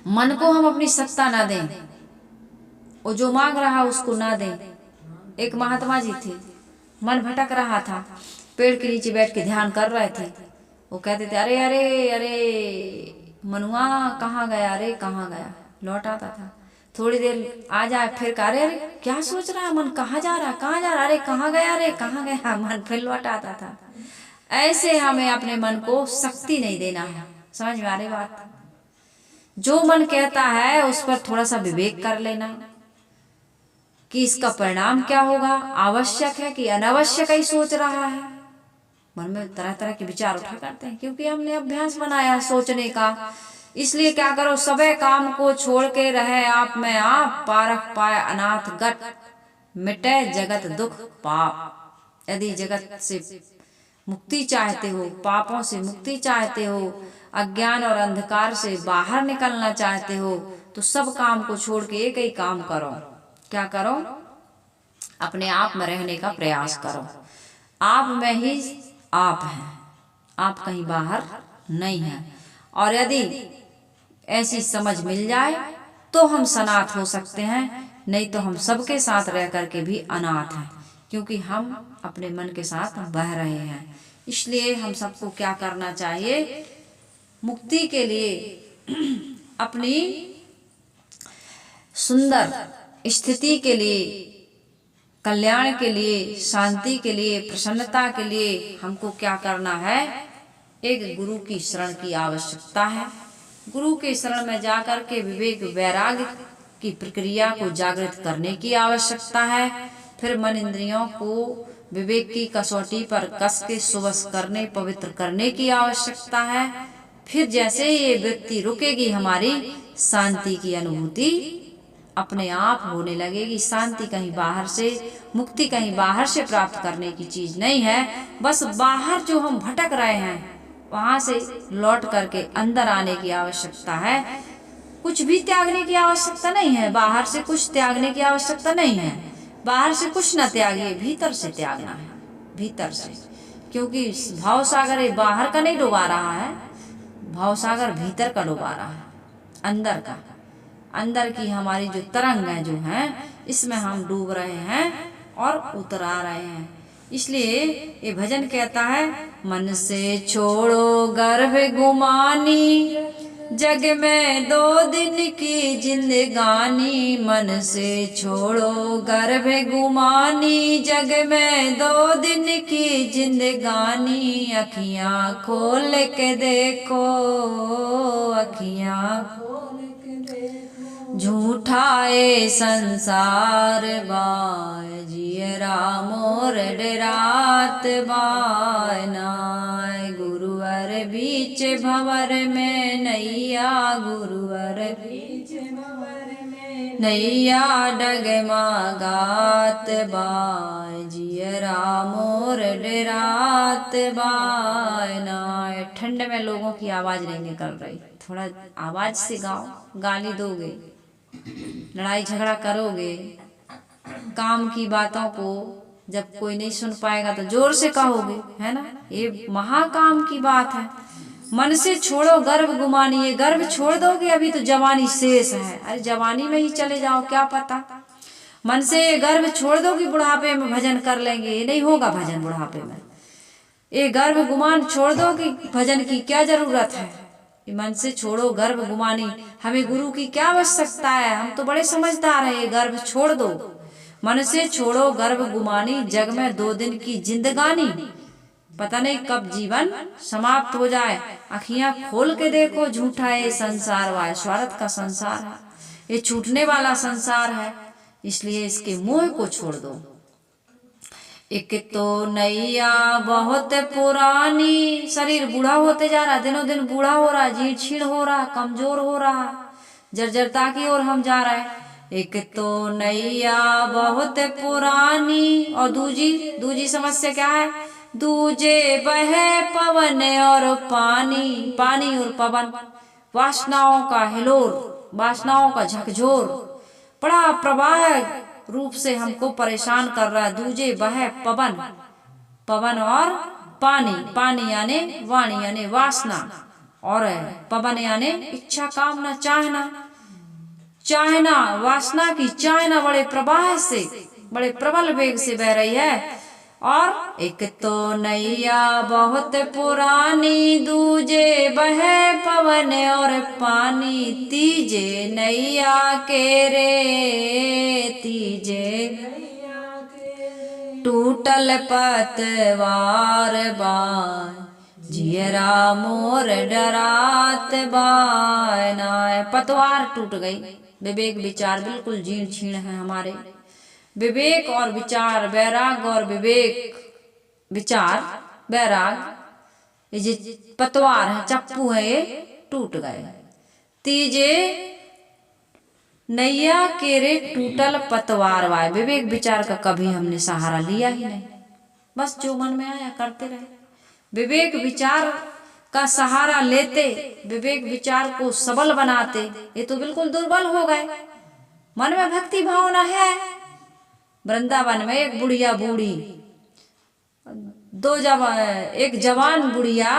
मन को हम अपनी सत्ता ना दें, वो जो मांग रहा उसको ना दें। एक महात्मा जी थे, मन भटक रहा था, पेड़ के नीचे बैठ के ध्यान कर रहे थे। वो कहते थे अरे अरे अरे मनुआ कहाँ गया, अरे कहाँ गया। लौट आता था, थोड़ी देर आ जाए फिर कह अरे क्या सोच रहा है मन, कहाँ जा रहा, कहाँ जा रहा, अरे कहाँ गया, अरे कहाँ गया। मन फिर लौट आता था। ऐसे हमें अपने मन को शक्ति नहीं देना है। समझ में आ रही बात? जो मन कहता है उस पर थोड़ा सा विवेक कर लेना कि इसका परिणाम क्या होगा, आवश्यक है कि अनावश्यक ही सोच रहा है। मन में तरह तरह के विचार उठा करते हैं क्योंकि हमने अभ्यास बनाया सोचने का। इसलिए क्या करो, सबे काम को छोड़ के रहे आप में आप, पारख पाए अनाथ गत, मिटे जगत दुख पाप। यदि जगत से मुक्ति चाहते हो, पापों से मुक्ति चाहते हो, अज्ञान और अंधकार से बाहर निकलना चाहते हो, तो सब काम को छोड़ के एक ही काम करो। क्या करो? अपने आप में रहने का प्रयास करो। आप में ही आप हैं, आप कहीं बाहर नहीं हैं। और यदि ऐसी समझ मिल जाए तो हम सनाथ हो सकते हैं, नहीं तो हम सबके साथ रह करके भी अनाथ हैं, क्योंकि हम अपने मन के साथ बह रहे हैं। इसलिए हम सबको क्या करना चाहिए? मुक्ति के लिए, अपनी सुंदर स्थिति के लिए, कल्याण के लिए, शांति के लिए, प्रसन्नता के लिए हमको क्या करना है? एक गुरु की शरण की आवश्यकता है। गुरु के शरण में जाकर के विवेक वैराग्य की प्रक्रिया को जागृत करने की आवश्यकता है। फिर मन इंद्रियों को विवेक की कसौटी पर कस के सुवश करने, पवित्र करने की आवश्यकता है। फिर जैसे ये वृत्ति रुकेगी, हमारी शांति की अनुभूति अपने आप होने लगेगी। शांति कहीं बाहर से, मुक्ति कहीं बाहर से प्राप्त करने की चीज नहीं है। बस बाहर जो हम भटक रहे हैं वहां से लौट करके अंदर आने की आवश्यकता है। कुछ भी त्यागने की आवश्यकता नहीं है, बाहर से कुछ त्यागने की आवश्यकता नहीं है। बाहर से कुछ न त्यागिए, भीतर से त्यागना है, भीतर से। क्योंकि भाव सागर ये बाहर का नहीं डुबा रहा है, भाव सागर भीतर का डुबा रहा है, अंदर का। अंदर की हमारी जो तरंग है जो है, इसमें हम डूब रहे हैं और उतर आ रहे हैं। इसलिए ये भजन कहता है, मन से छोड़ो गर्भ गुमानी, जग में 2 दिन की जिंदगानी। मन से छोड़ो गर्भ गुमानी, जग में 2 दिन की जिंदगानी। अखियां खोल के देखो, अखियां झूठा ए संसार बाय, जियरा मोर डरात बाय। नाय गुरुवर बीच भंवर में नैया, गुरुवर बीच भंवर में नैया। डगमगात बाय, जियरा मोर डरात बाय। नाय ठंड में लोगों की आवाज नहीं निकल रही, थोड़ा आवाज से गाओ। गाली दोगे, लड़ाई झगड़ा करोगे, काम की बातों को जब कोई नहीं सुन पाएगा तो जोर से कहोगे, है ना? ये महाकाम की बात है। मन से छोड़ो गर्भ गुमानी, ये गर्भ छोड़ दोगे, अभी तो जवानी शेष है। अरे जवानी में ही चले जाओ, क्या पता मन से गर्व छोड़ दो कि बुढ़ापे में भजन कर लेंगे, ये नहीं होगा भजन बुढ़ापे में। ये गर्व गुमान छोड़ दो कि भजन की क्या जरूरत है, ये मन से छोड़ो गर्व गुमानी, हमें गुरु की क्या आवश्यकता है, हम तो बड़े समझदार हैं, ये गर्व छोड़ दो। मन से छोड़ो गर्व गुमानी, जग में 2 दिन की जिंदगानी, पता नहीं कब जीवन समाप्त हो जाए। अखियां खोल के देखो, झूठा ये संसार वाय स्वार्थ का संसार है, ये छूटने वाला संसार है, इसलिए इसके मोह को छोड़ दो। एक तो नैया बहुत पुरानी, शरीर बूढ़ा होते जा रहा, दिनों दिन बूढ़ा हो रहा, जीर्ण छीण हो रहा, कमजोर हो रहा, जर्जरता की ओर हम जा रहे हैं। एक तो नैया बहुत पुरानी, और दूजी समस्या क्या है, दूजे बहे पवन और पानी, पानी और पवन, वासनाओं का हिलोर, वासनाओं का झकझोर बड़ा प्रवाह रूप से हमको परेशान कर रहा है। दूजे बहे पवन, पवन और पानी, पानी यानी वाणी यानी वासना, और पवन यानी इच्छा कामना चाहना, चाहना वासना की चाहना बड़े प्रवाह से, बड़े प्रबल वेग से बह रही है। और एक तो नैया बहुत पुरानी, दूजे बहे पवन और पानी, तीजे नैया के रे, तीजे टूटल पतवार बाय, जियरा मोर डरात बाय नाय। पतवार टूट गई, विवेक विचार बिल्कुल जीर्ण छीण है हमारे, विवेक और विचार, वैराग और विवेक विचार वैराग, ये जो पतवार है, चप्पू है, ये टूट गए। तीजे नैया के रे टूटल पतवार वाय, विवेक विचार का कभी हमने सहारा लिया ही नहीं, बस जो मन में आया करते रहे। विवेक विचार का सहारा लेते, विवेक विचार को सबल बनाते, ये तो बिल्कुल दुर्बल हो गए। मन में भक्ति भावना है, वृंदावन में एक बुढ़िया बूढ़ी, एक जवान बुढ़िया,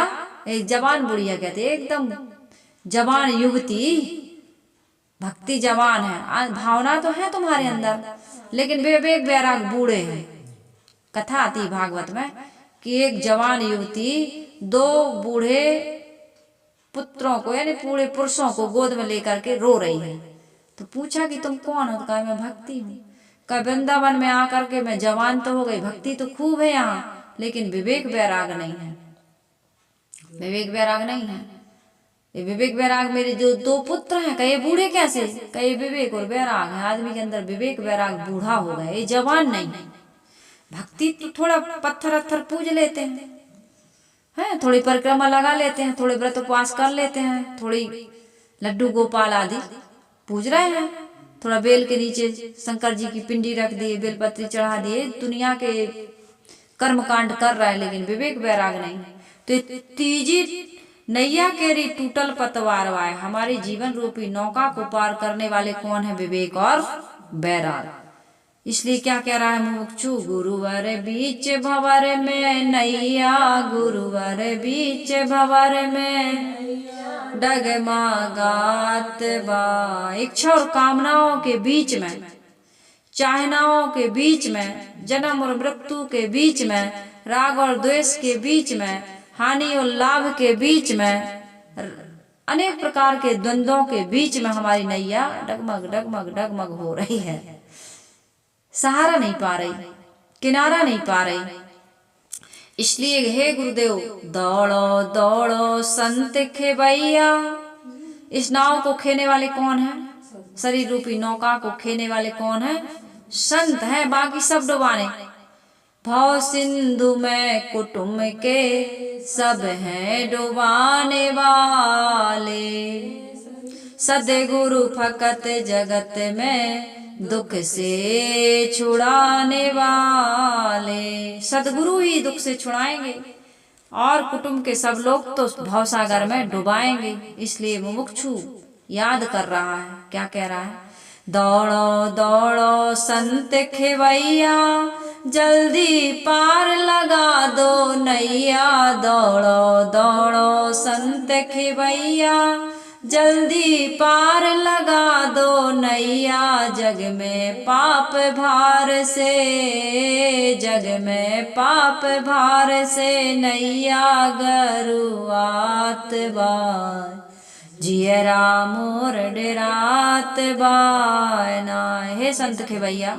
एक जवान बुढ़िया कहते, एकदम जवान युवती, भक्ति जवान है, भावना तो है तुम्हारे अंदर, लेकिन विवेक वैराग बूढ़े हैं। कथा आती भागवत में कि एक जवान युवती 2 बूढ़े पुत्रों को यानी बूढ़े पुरुषों को गोद में लेकर के रो रही है। तो पूछा कि तुम कौन हो, तो कहा मैं भक्ति हूँ। कहा वृंदावन में आकर के मैं जवान तो हो गई, भक्ति तो खूब है यहाँ, लेकिन विवेक वैराग नहीं है, विवेक वैराग नहीं है। ये विवेक वैराग मेरे जो 2 पुत्र हैं, कहे बूढ़े कैसे, कहे विवेक और वैराग है, आदमी के अंदर विवेक वैराग बूढ़ा हो गया, ये जवान नहीं है। भक्ति तो थोड़ा पत्थर अत्थर पूज लेते हैं, थोड़ी परिक्रमा लगा लेते हैं, थोड़े व्रत उपवास कर लेते हैं, थोड़ी लड्डू गोपाल आदि पूज रहे हैं, थोड़ा बेल के नीचे शंकर जी की पिंडी रख दिए, बेलपत्री चढ़ा दिए, दुनिया के कर्म कांड कर रहा है, लेकिन विवेक वैराग नहीं। तो तीजी नैया केरी टूटल पतवार वाय, हमारे जीवन रूपी नौका को पार करने वाले कौन है, विवेक और वैराग। इसलिए क्या कह रहा है मुमुक्षु, गुरुवर बीच भंवर में नैया, गुरुवर बीच भंवर में डगमगात बा। इच्छा और कामनाओं के बीच में, चाहनाओं के बीच में, जन्म और मृत्यु के बीच में, राग और द्वेष के बीच में, हानि और लाभ के बीच में, अनेक प्रकार के द्वंद्वों के बीच में हमारी नैया डगमग डगमग डगमग हो रही है, सहारा नहीं पा रही, किनारा नहीं पा रही। इसलिए हे गुरुदेव, दौड़ो दौड़ो संत खेवैया। इस नाव को खेने वाले कौन है, शरीर रूपी नौका को खेने वाले कौन है, संत है, बाकी सब डुबाने। भव सिंधु में कुटुंब के सब हैं डुबाने वाले, सदगुरु फकत जगत में दुख से छुड़ाने वाले। सदगुरु ही दुख से छुड़ाएंगे और कुटुंब के सब लोग तो भवसागर में डुबाएंगे। इसलिए मुमुक्षु याद कर रहा है, क्या कह रहा है, दौड़ो दौड़ो संत खेवैया, जल्दी पार लगा दो नैया। दौड़ो दौड़ो संत खेवैया, जल्दी पार लगा दो नैया, जग में पाप भार से, जग में पाप भार से नैया गरुआत बाय, जियरा मोर डेरात बाय ना। हे संत खे भैया,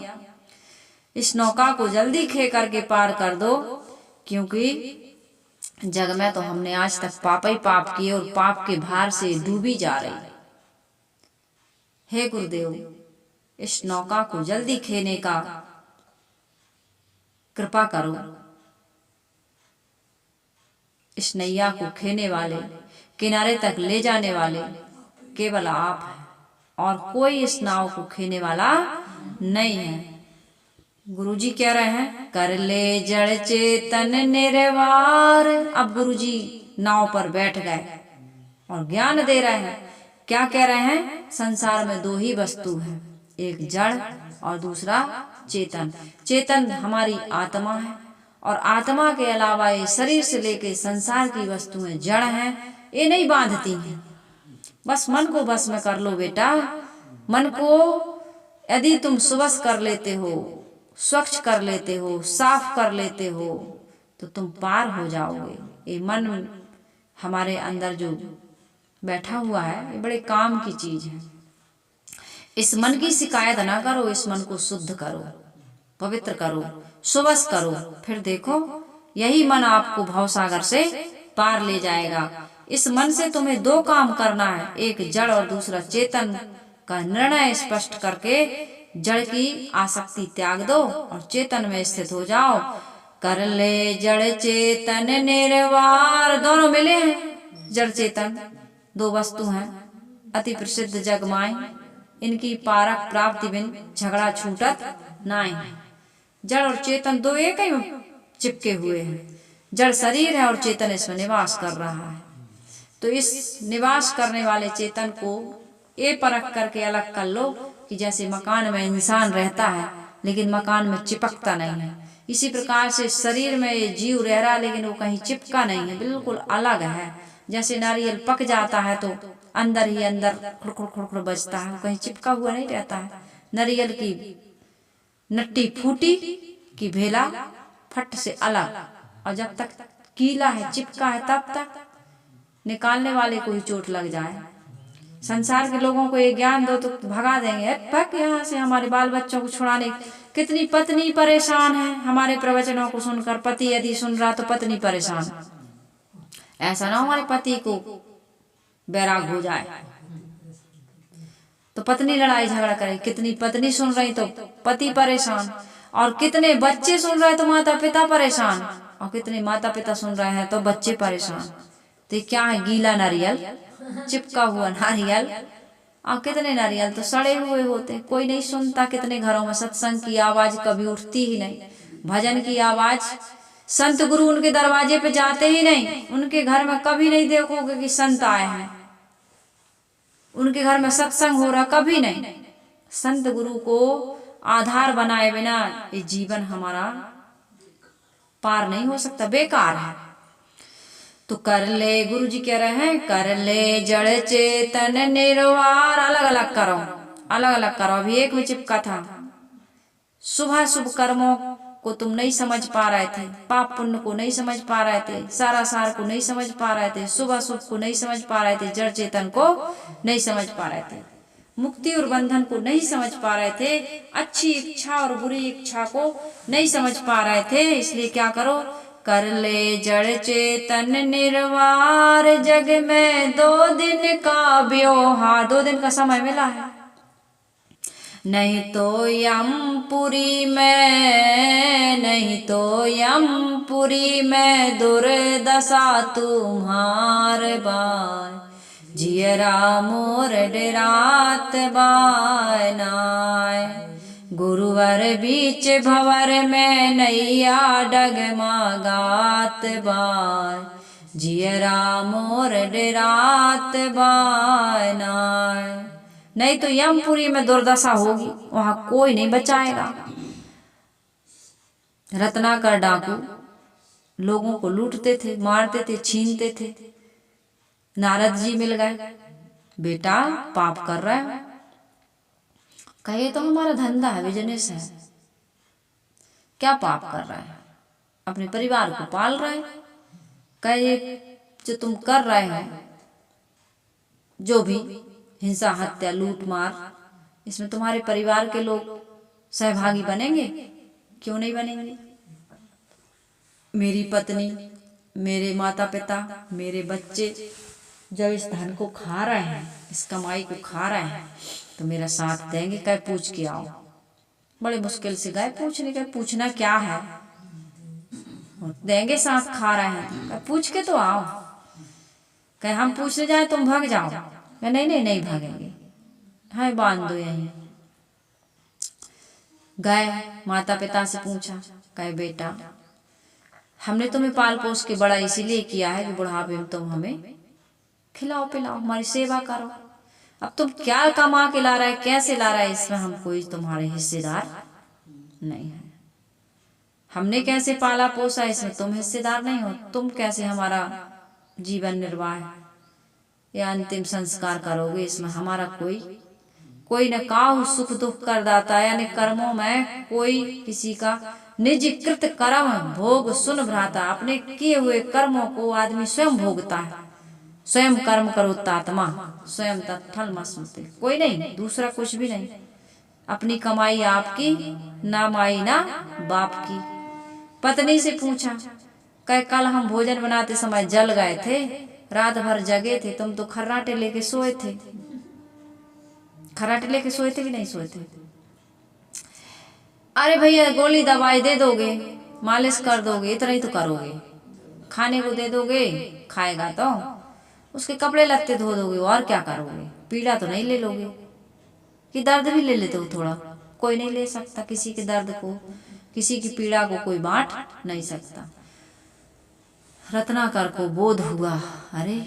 इस नौका को जल्दी खे करके पार कर दो, क्योंकि जग में तो हमने आज तक पाप ही पाप किए और पाप के भार से डूबी जा रही। हे गुरुदेव, इस नौका को जल्दी खेने का कृपा करो। इस नैया को खेने वाले, किनारे तक ले जाने वाले केवल आप हैं, और कोई इस नाव को खेने वाला नहीं है। गुरुजी कह रहे हैं, कर ले जड़ चेतन निर्वार। अब गुरुजी नाव पर बैठ गए और ज्ञान दे रहे हैं। क्या कह रहे हैं? संसार में दो ही वस्तु है, एक जड़ और दूसरा चेतन। चेतन हमारी आत्मा है, और आत्मा के अलावा ये शरीर से लेके संसार की वस्तुएं जड़ हैं, ये नहीं बांधती हैं। बस मन को बस में कर लो बेटा। मन को यदि तुम सुबस कर लेते हो, स्वच्छ कर लेते हो, साफ कर लेते हो, तो तुम पार हो जाओगे। ये मन हमारे अंदर जो बैठा हुआ है, ये बड़े काम की चीज है। इस मन की शिकायत ना करो, इस मन को शुद्ध करो, पवित्र करो, सुबस करो, फिर देखो यही मन आपको भवसागर से पार ले जाएगा। इस मन से तुम्हें दो काम करना है, एक जड़ और दूसरा चेतन का निर्णय स्पष्ट करके जड़ की आसक्ति त्याग दो और चेतन में स्थित हो जाओ। कर ले जड़ चेतन निर्वार, दोनों मिले हैं। जड़ चेतन दो वस्तु हैं, अति प्रसिद्ध जग माई, इनकी पारक प्राप्ति बिन झगड़ा छूटत नाई। जड़ और चेतन दो एक ही चिपके हुए हैं। जड़ शरीर है और चेतन इसमें निवास कर रहा है। तो इस निवास करने वाले चेतन को ये परख करके अलग कर लो कि जैसे मकान में इंसान रहता है लेकिन मकान में चिपकता नहीं है, इसी प्रकार से शरीर में ये जीव रह रहा लेकिन वो कहीं चिपका नहीं है, बिल्कुल अलग है। जैसे नारियल पक जाता है तो अंदर ही अंदर खुड़खुड़ खुड़खुड़ बजता है, कहीं चिपका हुआ नहीं रहता है। नारियल की नट्टी फूटी कि भेला फट से अलग, और जब तक कीला है, चिपका है, तब तक निकालने वाले को ही चोट लग जाए। संसार के लोगों को ये ज्ञान दो तो भगा देंगे, भग यहाँ से, हमारे बाल बच्चों को छुड़ाने। कितनी पत्नी परेशान है हमारे प्रवचनों को सुनकर। पति यदि सुन रहा तो पत्नी परेशान। ऐसा ना हमारे पति को बैराग हो जाए तो पत्नी लड़ाई झगड़ा करे। कितनी पत्नी सुन रही तो पति परेशान, और कितने बच्चे सुन रहे तो माता पिता परेशान, और कितने माता पिता सुन रहे हैं तो बच्चे परेशान। तो क्या है? गीला नारियल, चिपका हुआ नारियल, और कितने नारियल तो सड़े हुए होते, कोई नहीं सुनता। कितने घरों में सत्संग की आवाज कभी उठती ही नहीं, भजन की आवाज, संत गुरु उनके दरवाजे पे जाते ही नहीं। उनके घर में कभी नहीं देखोगे कि संत आए हैं, उनके घर में सत्संग हो रहा, कभी नहीं। संत गुरु को आधार बनाए बिना ये जीवन हमारा पार नहीं हो सकता, बेकार है। तो कर ले, गुरु जी कह रहे हैं, कर ले जड़ चेतन निर्वार। अलग अलग करो, अलग अलग करो। अभी एक में चिपका था। सुबह शुभ कर्मों को तुम नहीं समझ पा रहे थे, पाप पुण्य को नहीं समझ पा रहे थे, सारा सार को नहीं समझ पा रहे थे, शुभ शुभ को नहीं समझ पा रहे थे, जड़ चेतन को नहीं समझ पा रहे थे, मुक्ति और बंधन को नहीं समझ पा रहे थे, अच्छी इच्छा और बुरी इच्छा को नहीं समझ पा रहे थे। इसलिए क्या करो? कर ले जड़ चेतन निर्वार। जग में 2 दिन का व्यवहार, 2 दिन का समय मिला है, नहीं तो यमपुरी में, नहीं तो यमपुरी में दुर्दशा तुम्हार बाय, जियरा मोर डेरात बाय नाय। गुरुवर बीच भंवर में नैया डगमगात बाय, जियरा मोर डेरात बाय नाय। नहीं तो यमपुरी में दुर्दशा होगी, वहां कोई नहीं बचाएगा। रत्नाकर डाकू लोगों को लूटते थे, मारते थे, छीनते थे। नारद जी मिल गए, बेटा पाप कर रहा है। कहे तो हमारा धंधा है, बिजनेस है। क्या पाप कर रहा है? अपने परिवार को पाल रहा है। कहे जो तुम कर रहे हो, जो भी हिंसा, हत्या, लूट मार, इसमें तुम्हारे परिवार के लोग सहभागी बनेंगे? क्यों नहीं बनेंगे? मेरी पत्नी, मेरे माता पिता, मेरे बच्चे जब इस धन को खा रहे हैं, इस कमाई को खा रहे हैं, तो मेरा साथ देंगे? कहे पूछ के आओ। बड़े मुश्किल से गए पूछने। कहे पूछना क्या है, देंगे, साथ खा रहे हैं। कहे पूछ के तो आओ। कहे हम पूछने जाए तुम भाग जाओ। कहे नहीं नहीं नहीं भागेंगे, है बांध दो यहीं। गए माता पिता से पूछा। कहे बेटा हमने तुम्हें पाल पोस के बड़ा इसीलिए किया है कि बुढ़ापे में तुम हमें खिलाओ पिलाओ, हमारी सेवा करो। अब तुम क्या कमा के ला रहा है, कैसे ला रहा है, इसमें हम कोई तुम्हारे हिस्सेदार नहीं है। हमने कैसे पाला पोसा, इसमें तुम हिस्सेदार नहीं हो। तुम कैसे हमारा जीवन निर्वाह या अंतिम संस्कार करोगे, इसमें हमारा कोई न काहू सुख दुख करदाता, यानी कर्मों में कोई किसी का निज कृत कर्म भोग सुन भ्राता। अपने किए हुए कर्मों को आदमी स्वयं भोगता है। स्वयं कर्म करो तात्मा, स्वयं तत्फल मस्मते। कोई नहीं, दूसरा कुछ भी नहीं। अपनी कमाई आपकी, ना माई ना बाप की। पत्नी से पूछा। कहे कल हम भोजन बनाते समय जल गए थे, रात भर जगे थे, तुम तो खर्राटे लेके सोए थे। खर्राटे लेके सोए थे कि नहीं सोए थे? अरे भैया गोली दवाई दे दोगे, मालिश कर दोगे, इतना ही तो करोगे। खाने को दे दोगे, खाएगा तो उसके कपड़े लत्ते धो दोगे, और क्या करोगे? पीड़ा तो नहीं ले लोगे कि दर्द भी ले लेते हो थोड़ा? कोई नहीं ले सकता किसी के दर्द को, किसी की पीड़ा को कोई बांट नहीं सकता। रत्नाकर को बोध हुआ, अरे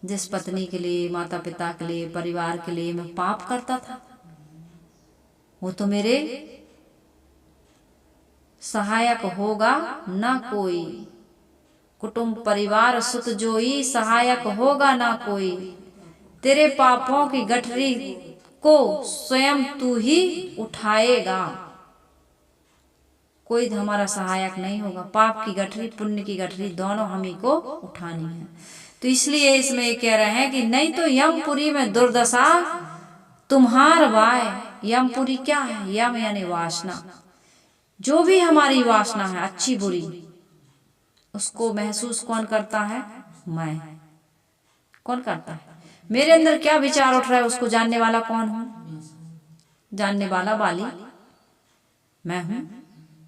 जिस पत्नी के लिए, माता पिता के लिए, परिवार के लिए मैं पाप करता था, वो तो मेरे सहायक होगा ना कोई। कुटुंब परिवार सुत जोई, सहायक होगा ना कोई। तेरे पापों की गठरी को स्वयं तू ही उठाएगा। कोई हमारा सहायक नहीं होगा। पाप की गठरी, पुण्य की गठरी, दोनों हम ही को उठानी है। तो इसलिए इसमें ये कह रहे हैं कि नहीं तो यमपुरी में दुर्दशा तुम्हार वाय। यमपुरी क्या है? यम यानी वासना। जो भी हमारी वासना है, अच्छी बुरी, उसको महसूस कौन करता है? मैं। कौन करता है? मेरे अंदर क्या विचार उठ रहा है, उसको जानने वाला कौन हूं? जानने वाला वाली मैं हूं।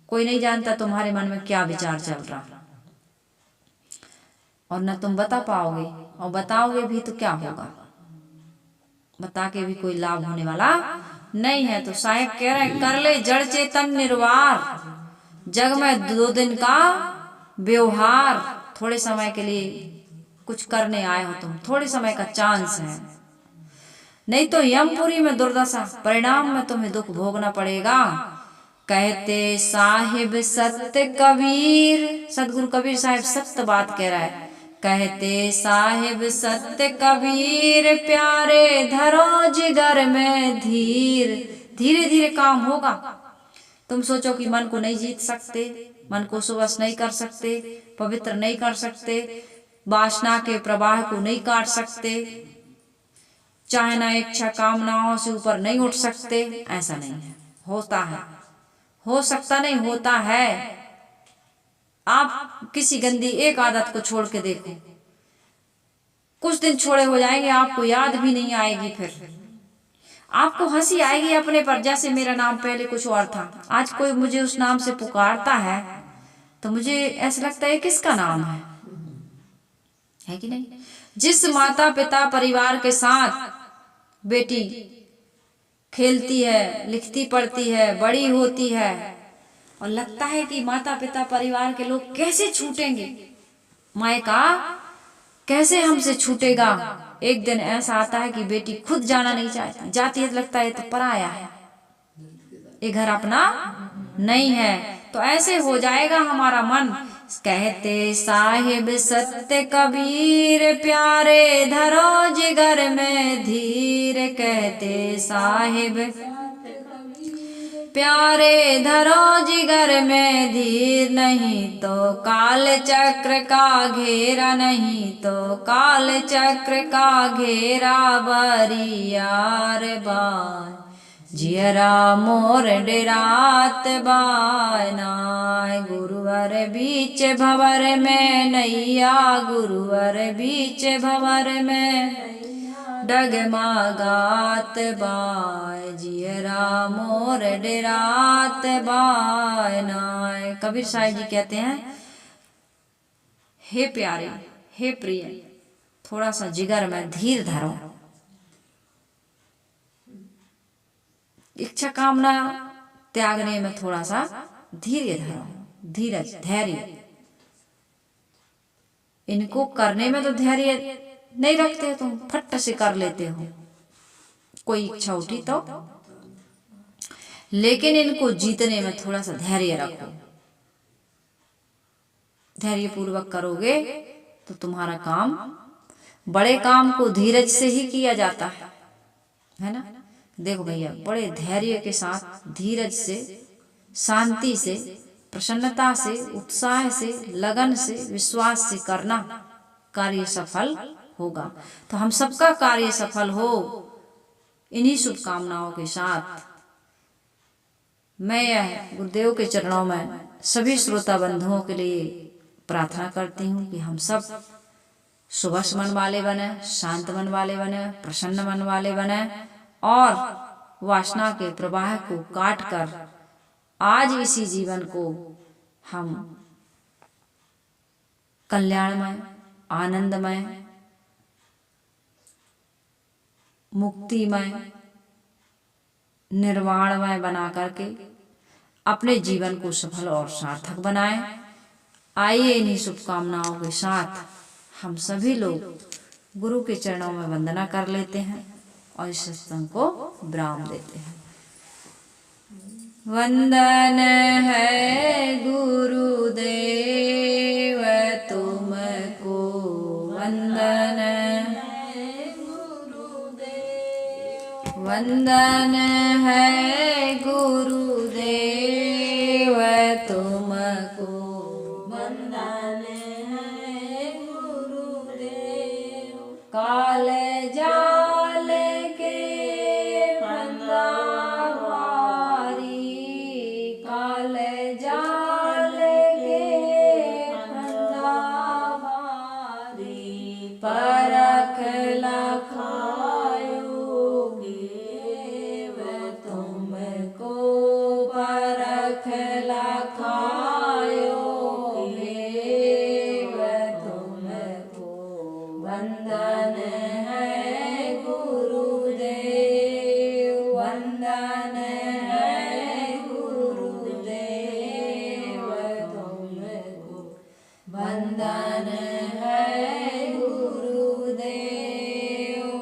कोई नहीं जानता तुम्हारे मन में क्या विचार चल रहा, और न तुम बता पाओगे, और बताओगे भी तो क्या होगा? बता के भी कोई लाभ होने वाला नहीं है। तो साहेब कह रहे हैं कर ले जड़ चेतन निर्वार, जग में 2 दिन का व्यवहार। थोड़े समय के लिए कुछ करने आए हो तुम, थोड़े समय का चांस है, नहीं तो यमपुरी में दुर्दशा, परिणाम में तुम्हें दुख भोगना पड़ेगा। कहते साहिब सत्य कबीर, सदगुरु कबीर साहिब सत्य बात कह रहा है। कहते साहिब सत्य कबीर, प्यारे धरो जिगर में धीर। धीरे धीरे काम होगा। तुम सोचो कि मन को नहीं जीत सकते, मन को सुवश नहीं कर सकते, पवित्र नहीं कर सकते, वासना के प्रवाह को नहीं काट सकते, चाहे ना इच्छा कामनाओं से ऊपर नहीं उठ सकते, ऐसा नहीं है। होता है, हो सकता नहीं, होता है। आप किसी गंदी एक आदत को छोड़ के देखो, कुछ दिन छोड़े हो जाएंगे, आपको याद भी नहीं आएगी। फिर आपको हंसी आएगी अपने पर, जैसे मेरा नाम पहले कुछ और था, आज कोई मुझे उस नाम से पुकारता है तो मुझे ऐसा लगता है किसका नाम है कि नहीं? जिस माता पिता परिवार के साथ बेटी खेलती है, लिखती पढ़ती है, बड़ी होती है, और लगता है कि माता पिता परिवार के लोग कैसे छूटेंगे, मायका कैसे हमसे छूटेगा। एक दिन ऐसा आता है कि बेटी खुद जाना नहीं चाहती, जाती है तो लगता है तो पराया है, ये घर अपना नहीं है। तो ऐसे हो जाएगा हमारा मन कहते साहिब सत्य कबीर, प्यारे धरो जिगर में धीर। कहते साहिब प्यारे धरो जिगर में धीर, नहीं तो काल चक्र का घेरा, नहीं तो काल चक्र का घेरा। बरियार बाय जियरा मोर डेरात बाय नाय, गुरुवर बीच भंवर में नैया, गुरुवर बीच भंवर में डगमगात बाय, जियरा मोर डेरात बाय नाय। कबीर साहिब जी कहते हैं, हे प्यारे, हे प्रिय, थोड़ा सा जिगर में धीर धरो, इच्छा कामना त्यागने में थोड़ा सा धीर्य धरो, धीरज धैर्य। इनको करने में तो धैर्य नहीं रखते तुम, फट से कर लेते हो कोई इच्छा उठी तो, लेकिन इनको जीतने में थोड़ा सा धैर्य रखो। धैर्य पूर्वक करोगे तो तुम्हारा काम, बड़े काम को धीरज से ही किया जाता है ना। देखो भैया, बड़े धैर्य के साथ, धीरज से, शांति से, प्रसन्नता से, उत्साह से, लगन से, विश्वास से करना, कार्य सफल होगा। तो हम सबका कार्य सफल हो, इन्हीं शुभकामनाओं के साथ मैं यह गुरुदेव के चरणों में सभी श्रोता बंधुओं के लिए प्रार्थना करती हूँ कि हम सब सुबह मन वाले बने, शांत मन वाले बने, प्रसन्न मन वाले बने, और वासना के प्रवाह को काट कर आज इसी जीवन को हम कल्याणमय, आनंदमय, मुक्तिमय, निर्वाणमय बना करके अपने जीवन को सफल और सार्थक बनाएं। आइए इन्हीं शुभकामनाओं के साथ हम सभी लोग गुरु के चरणों में वंदना कर लेते हैं और इस सत्संग को विराम देते हैं। वंदन है गुरुदेव तुमको, वंदन है गुरुदेव, वंदन है गुरुदेव तुमको, वंदन है गुरुदेव। काल जाल के फंदा मारी, काल जाल के फंदा मारी, परख लखायोगे तुमको, परख लखायोगे तुमको। वंदन है गुरुदेव, वंदन है गुरुदेव तुमको, वंदन है गुरुदेव।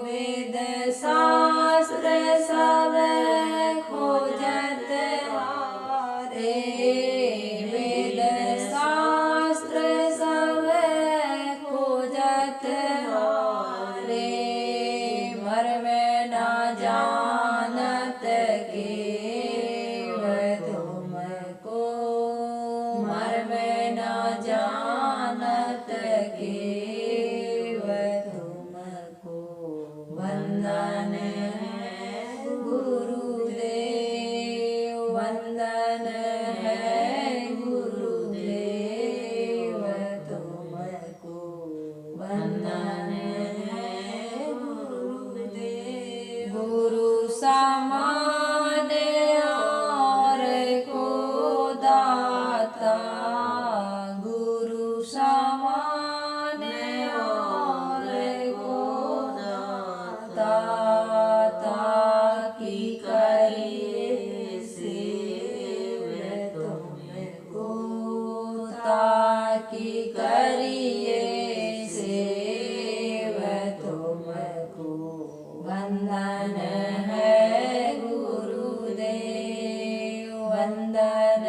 वेद शास्त्र सब खोजत हारे, वेद शास्त्र सब खोजत हारे, मर्म न जानत केव तुमको, मर्म न जानत केव तुमको। वंदन है गुरुदेव, वंदन है गुरुदेव तुमको, वंदन है गुरुदेव। गुरु समान और को दाता, गुरु समान और को दाता, की करिए सेव तुमको, ताकि करिए सेव तुमको। वंदन है गुरुदेव, वंदन